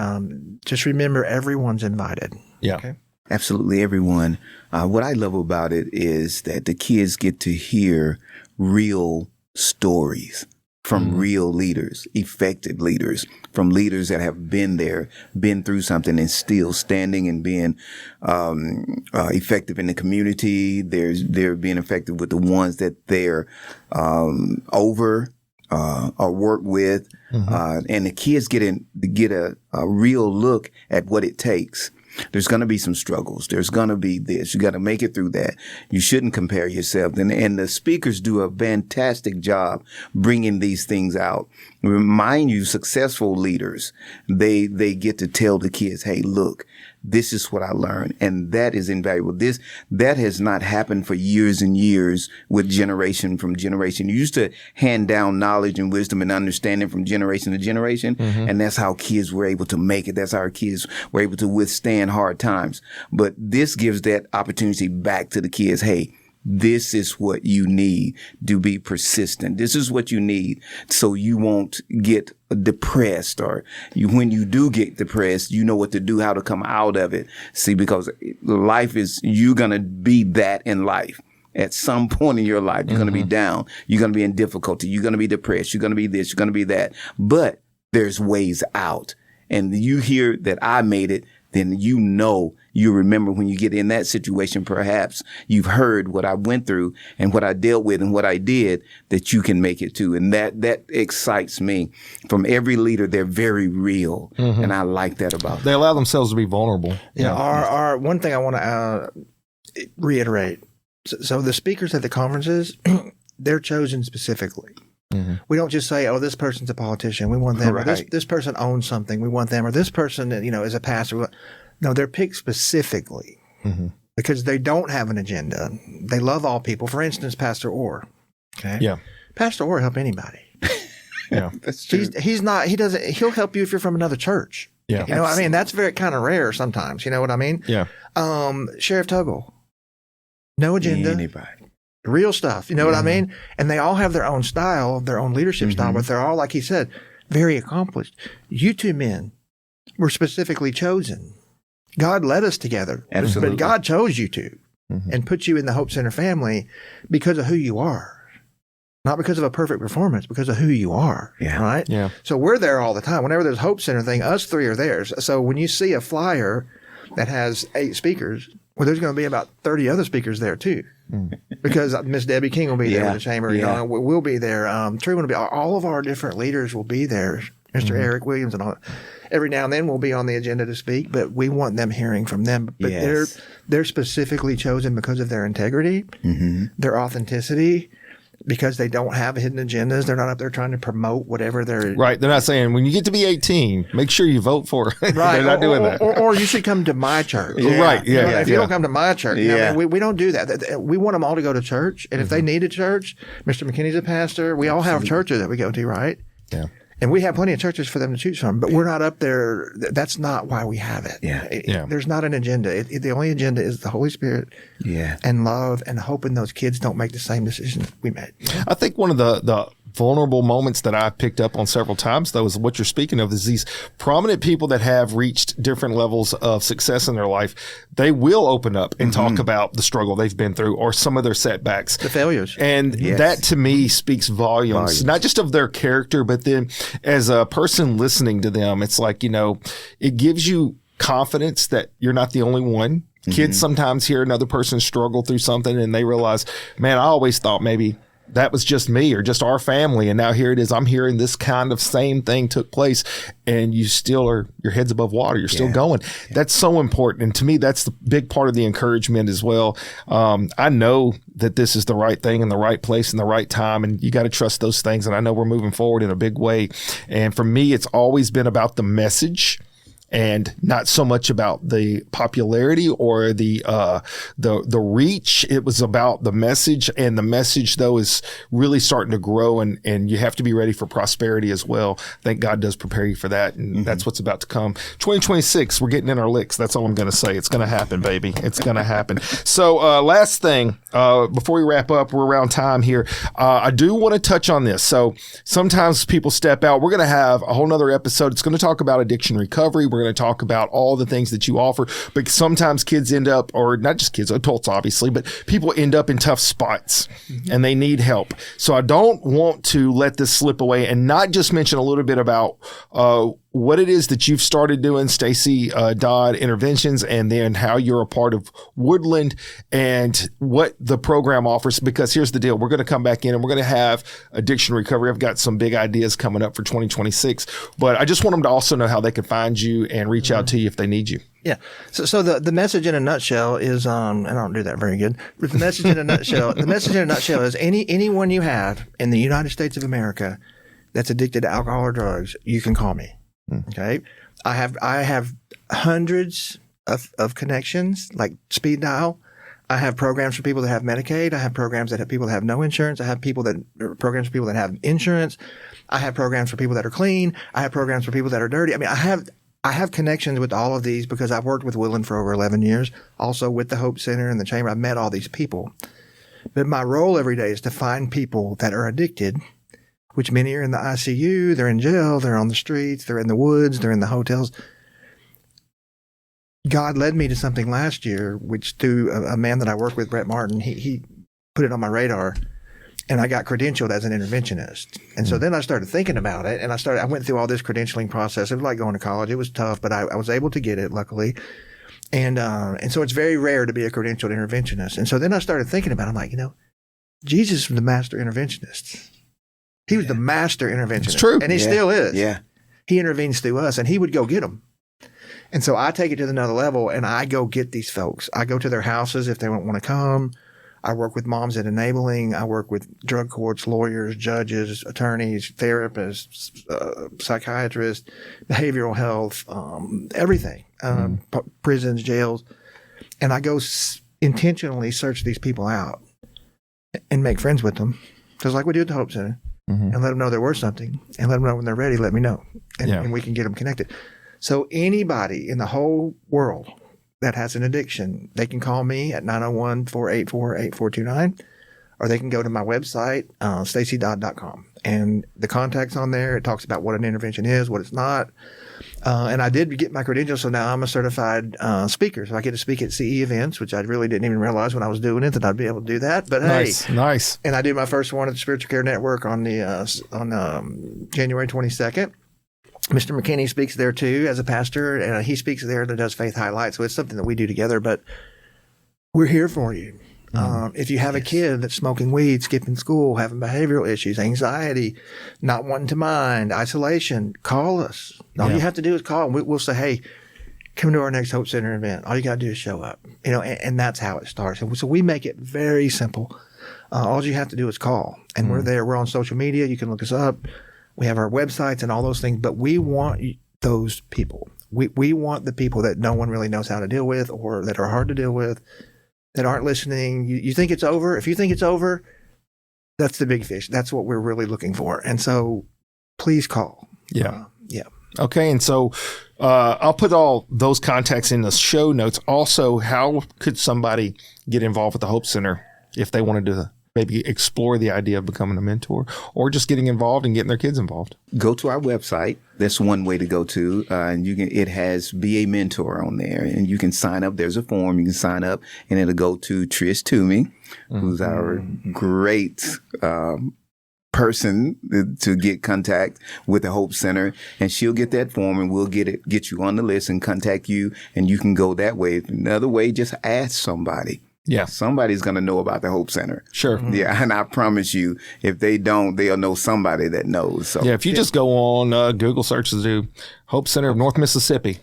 C: just remember, everyone's invited.
A: Yeah.
C: Okay?
B: Absolutely, everyone. What I love about it is that the kids get to hear real stories from real leaders, effective leaders, from leaders that have been there, been through something and still standing and being effective in the community. They're being effective with the ones that they're over or work with. And the kids get a real look at what it takes. There's going to be some struggles. There's going to be this. You got to make it through that. You shouldn't compare yourself. And the speakers do a fantastic job bringing these things out. Remind you, successful leaders, they get to tell the kids, hey, look, this is what I learned. And that is invaluable. That has not happened for years and years with generation from generation. You used to hand down knowledge and wisdom and understanding from generation to generation. And that's how kids were able to make it. That's how our kids were able to withstand hard times. But this gives that opportunity back to the kids. Hey, this is what you need to be persistent. This is what you need so you won't get depressed, or when you do get depressed, you know what to do, how to come out of it. See, because life is, you're going to be that in life. At some point in your life, you're going to be down. You're going to be in difficulty. You're going to be depressed. You're going to be this. You're going to be that. But there's ways out. And you hear that I made it, then you remember when you get in that situation, perhaps you've heard what I went through and what I dealt with and what I did, that you can make it too. And that excites me. From every leader, they're very real. And I like that about them.
A: They allow themselves to be vulnerable.
C: Yeah. Our one thing I want to reiterate. So the speakers at the conferences, they're chosen specifically. We don't just say, oh, this person's a politician. We want them. Or this person owns something. We want them. Or this person, is a pastor. No, they're picked specifically because they don't have an agenda. They love all people. For instance, Pastor Orr. Okay. Yeah. Pastor Orr help anybody. Yeah. That's true. He'll help you if you're from another church. Yeah. That's very kind of rare sometimes. You know what I mean? Yeah. Sheriff Tuggle. No agenda. Anybody. Real stuff. You know what I mean? And they all have their own style, their own leadership style, but they're all, like he said, very accomplished. You two men were specifically chosen. God led us together. Absolutely. But God chose you two and put you in the Hope Center family because of who you are. Not because of a perfect performance, because of who you are. Yeah. Right? Yeah. So we're there all the time. Whenever there's a Hope Center thing, us three are there. So when you see a flyer that has 8 speakers, well, there's going to be about 30 other speakers there too. Because Miss Debbie King will be there with the chamber. We'll be there. Truman will be. All of our different leaders will be there. Mr. Eric Williams and all. Every now and then we'll be on the agenda to speak, but we want them hearing from them. But they're specifically chosen because of their integrity, their authenticity, because they don't have hidden agendas. They're not up there trying to promote whatever they're... Right.
A: They're not saying, when you get to be 18, make sure you vote for it. Right. They're not doing that.
C: Or you should come to my church.
A: Yeah. Right. Yeah.
C: If you don't come to my church, we don't do that. We want them all to go to church. And if they need a church, Mr. McKinney's a pastor. We all have churches that we go to, right? Yeah. And we have plenty of churches for them to choose from, but we're not up there. That's not why we have it. Yeah. There's not an agenda. The only agenda is the Holy Spirit and love and hoping those kids don't make the same decision we made.
A: I think one of the vulnerable moments that I picked up on several times, though, is what you're speaking of, is these prominent people that have reached different levels of success in their life. They will open up and talk about the struggle they've been through or some of their setbacks.
C: The failures.
A: And that, to me, speaks volumes, not just of their character, but then as a person listening to them, it's like, it gives you confidence that you're not the only one. Kids sometimes hear another person struggle through something and they realize, man, I always thought maybe that was just me or just our family. And now here it is. I'm hearing this kind of same thing took place and you still are, your head's above water. You're still going. That's so important. And to me, that's the big part of the encouragement as well. I know that this is the right thing in the right place in the right time. And you got to trust those things. And I know we're moving forward in a big way. And for me, it's always been about the message and not so much about the popularity or the reach. It was about the message, and the message, though, is really starting to grow, and you have to be ready for prosperity as well. I think God does prepare you for that, and that's what's about to come. 2026, we're getting in our licks. That's all I'm going to say. It's going to happen, baby. It's going to happen. So last thing, before we wrap up, we're around time here. I do want to touch on this. So sometimes people step out. We're going to have a whole nother episode. It's going to talk about addiction recovery. We're going going to talk about all the things that you offer. But sometimes kids end up, or not just kids, adults obviously, but people end up in tough spots and they need help. So I don't want to let this slip away and not just mention a little bit about what it is that you've started doing, Stacy Dodd Interventions, and then how you're a part of Woodland and what the program offers. Because here's the deal. We're going to come back in and we're going to have addiction recovery. I've got some big ideas coming up for 2026, but I just want them to also know how they can find you and reach out to you if they need you.
C: Yeah. So the message in a nutshell is, and I don't do that very good, but the message in a nutshell is anyone you have in the United States of America that's addicted to alcohol or drugs, you can call me. Okay. I have hundreds of connections, like speed dial. I have programs for people that have Medicaid. I have programs that have people that have no insurance. I have programs for people that have insurance. I have programs for people that are clean. I have programs for people that are dirty. I mean, I have connections with all of these because I've worked with Woodland for over 11 years, also with the Hope Center and the Chamber. I've met all these people. But my role every day is to find people that are addicted, which many are in the ICU, they're in jail, they're on the streets, they're in the woods, they're in the hotels. God led me to something last year, which through a man that I work with, Brett Martin, he put it on my radar, and I got credentialed as an interventionist. And so then I started thinking about it, and I went through all this credentialing process. It was like going to college. It was tough, but I was able to get it, luckily. And so it's very rare to be a credentialed interventionist. And so then I started thinking about it. I'm like, Jesus was the master interventionist. He was the master interventionist.
A: It's true.
C: And he still is.
B: Yeah.
C: He intervenes through us, and he would go get them. And so I take it to another level, and I go get these folks. I go to their houses if they don't want to come. I work with moms at Enabling. I work with drug courts, lawyers, judges, attorneys, therapists, psychiatrists, behavioral health, everything, prisons, jails. And I go intentionally search these people out and make friends with them, just like we do at the Hope Center. And let them know they're worth something, and let them know when they're ready, let me know, and we can get them connected. So anybody in the whole world that has an addiction, they can call me at 901-484-8429, or they can go to my website, stacydodd.com. And the contact's on there. It talks about what an intervention is, what it's not. And I did get my credentials, so now I'm a certified speaker. So I get to speak at CE events, which I really didn't even realize when I was doing it that I'd be able to do that. But
A: nice.
C: And I do my first one at the Spiritual Care Network on January 22nd. Mr. McKinney speaks there too as a pastor, and he speaks there that does faith highlights. So it's something that we do together, but we're here for you. If you have a kid that's smoking weed, skipping school, having behavioral issues, anxiety, not wanting to mind, isolation, call us. All you have to do is call, and we'll say, hey, come to our next Hope Center event. All you got to do is show up. And that's how it starts. And so we make it very simple. All you have to do is call, and we're there. We're on social media. You can look us up. We have our websites and all those things, but we want those people. We want the people that no one really knows how to deal with, or that are hard to deal with, that aren't listening. You think it's over? If you think it's over, that's the big fish. That's what we're really looking for. And so please call.
A: Yeah.
C: Okay.
A: And so I'll put all those contacts in the show notes. Also, how could somebody get involved with the Hope Center if they wanted to maybe explore the idea of becoming a mentor, or just getting involved and getting their kids involved?
B: Go to our website. That's one way to go to. And it has Be a Mentor on there, and you can sign up. There's a form. You can sign up, and it'll go to Trish Toomey, who's our great, person to get contact with the Hope Center, and she'll get that form, and we'll get you on the list and contact you, and you can go that way. Another way, just ask somebody.
A: Yeah.
B: Somebody's going to know about the Hope Center.
A: Sure.
B: Yeah. And I promise you, if they don't, they'll know somebody that knows. So
A: if you just go on Google searches, do Hope Center of North Mississippi.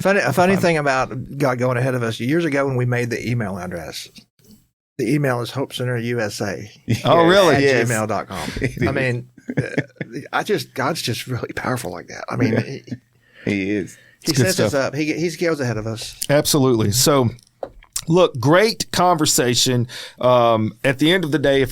C: A funny thing about God going ahead of us, years ago when we made the email address, the email is hopecenterusa.
A: Oh, really?
C: At gmail.com. I mean, God's just really powerful like that. I mean,
B: he is.
C: He sets us up. He goes ahead of us.
A: Absolutely. So, look, great conversation. At the end of the day, if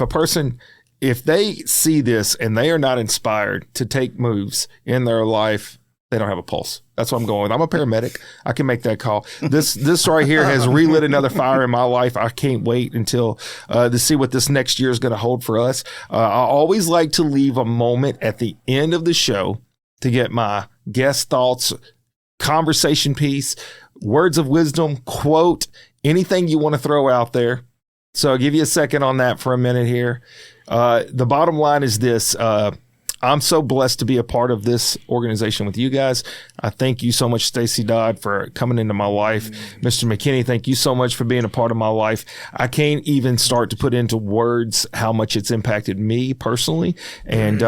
A: they see this and they are not inspired to take moves in their life, they don't have a pulse. That's what I'm going with. I'm a paramedic. I can make that call. This right here has relit another fire in my life. I can't wait until to see what this next year is going to hold for us. I always like to leave a moment at the end of the show to get my guest thoughts conversation piece, words of wisdom, quote, anything you want to throw out there. So I'll give you a second on that for a minute here. The bottom line is this. I'm so blessed to be a part of this organization with you guys. I thank you so much, Stacy Dodd, for coming into my life. Mr. McKinney, thank you so much for being a part of my life. I can't even start to put into words how much it's impacted me personally. And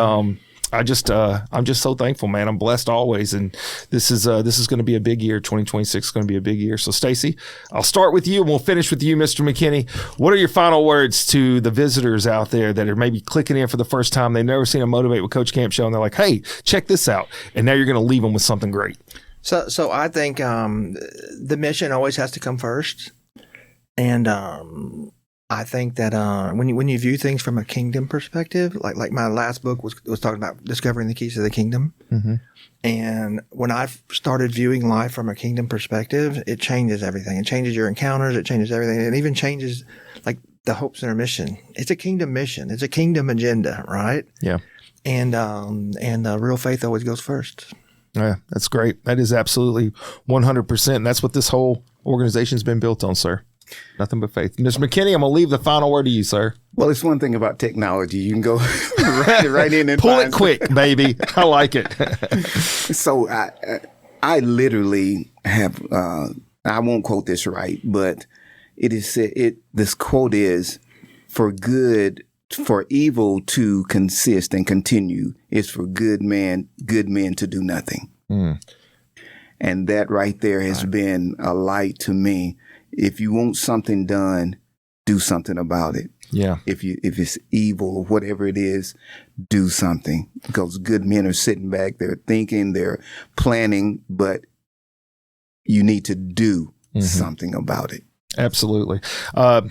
A: I'm just so thankful, man. I'm blessed always. And this is going to be a big year. 2026 is going to be a big year. So Stacy, I'll start with you and we'll finish with you, Mr. McKinney. What are your final words to the visitors out there that are maybe clicking in for the first time? They've never seen a Motivate with Coach Camp show and they're like, hey, check this out. And now you're going to leave them with something great.
C: So I think the mission always has to come first. And I think that when you view things from a kingdom perspective, like my last book was talking about discovering the keys to the kingdom. Mm-hmm. And when I started viewing life from a kingdom perspective, it changes everything. It changes your encounters. It changes everything. It even changes like the hopes and our mission. It's a kingdom mission. It's a kingdom agenda, right?
A: Yeah.
C: And real faith always goes first.
A: Yeah, that's great. That is absolutely 100%. And that's what this whole organization's been built on, sir. Nothing but faith. Mr. McKinney, I'm going to leave the final word to you, sir.
B: Well, it's one thing about technology. You can go right in and
A: pull it quick, baby. I like it.
B: So I literally have, I won't quote this right, but it is said, this quote is, for evil to consist and continue is for good men to do nothing. And that right there has been a light to me. If you want something done, do something about it.
A: Yeah.
B: If it's evil or whatever it is, do something. Because good men are sitting back, they're thinking, they're planning, but you need to do something about it.
A: Absolutely.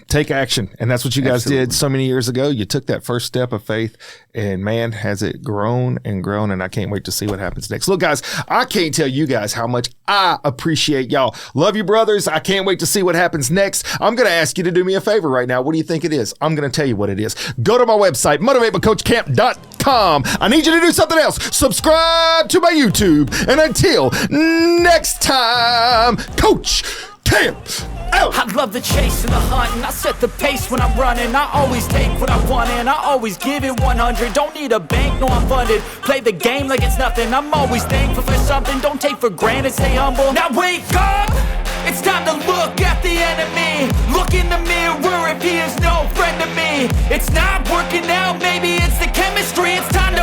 A: Take action. And that's what you guys did so many years ago. You took that first step of faith and man, has it grown and grown. And I can't wait to see what happens next. Look, guys, I can't tell you guys how much I appreciate y'all. Love you, brothers. I can't wait to see what happens next. I'm going to ask you to do me a favor right now. What do you think it is? I'm going to tell you what it is. Go to my website, motivatebycoachcamp.com. I need you to do something else. Subscribe to my YouTube. And until next time, Coach Camp out.
D: I love the chase and the hunt, and I set the pace when I'm running. I always take what I want and I always give it 100. Don't need a bank, no, I'm funded. Play the game like it's nothing. I'm always thankful for something. Don't take for granted, stay humble. Now wake up, it's time to look at the enemy. Look in the mirror if he is no friend to me. It's not working out, maybe it's the chemistry. It's time to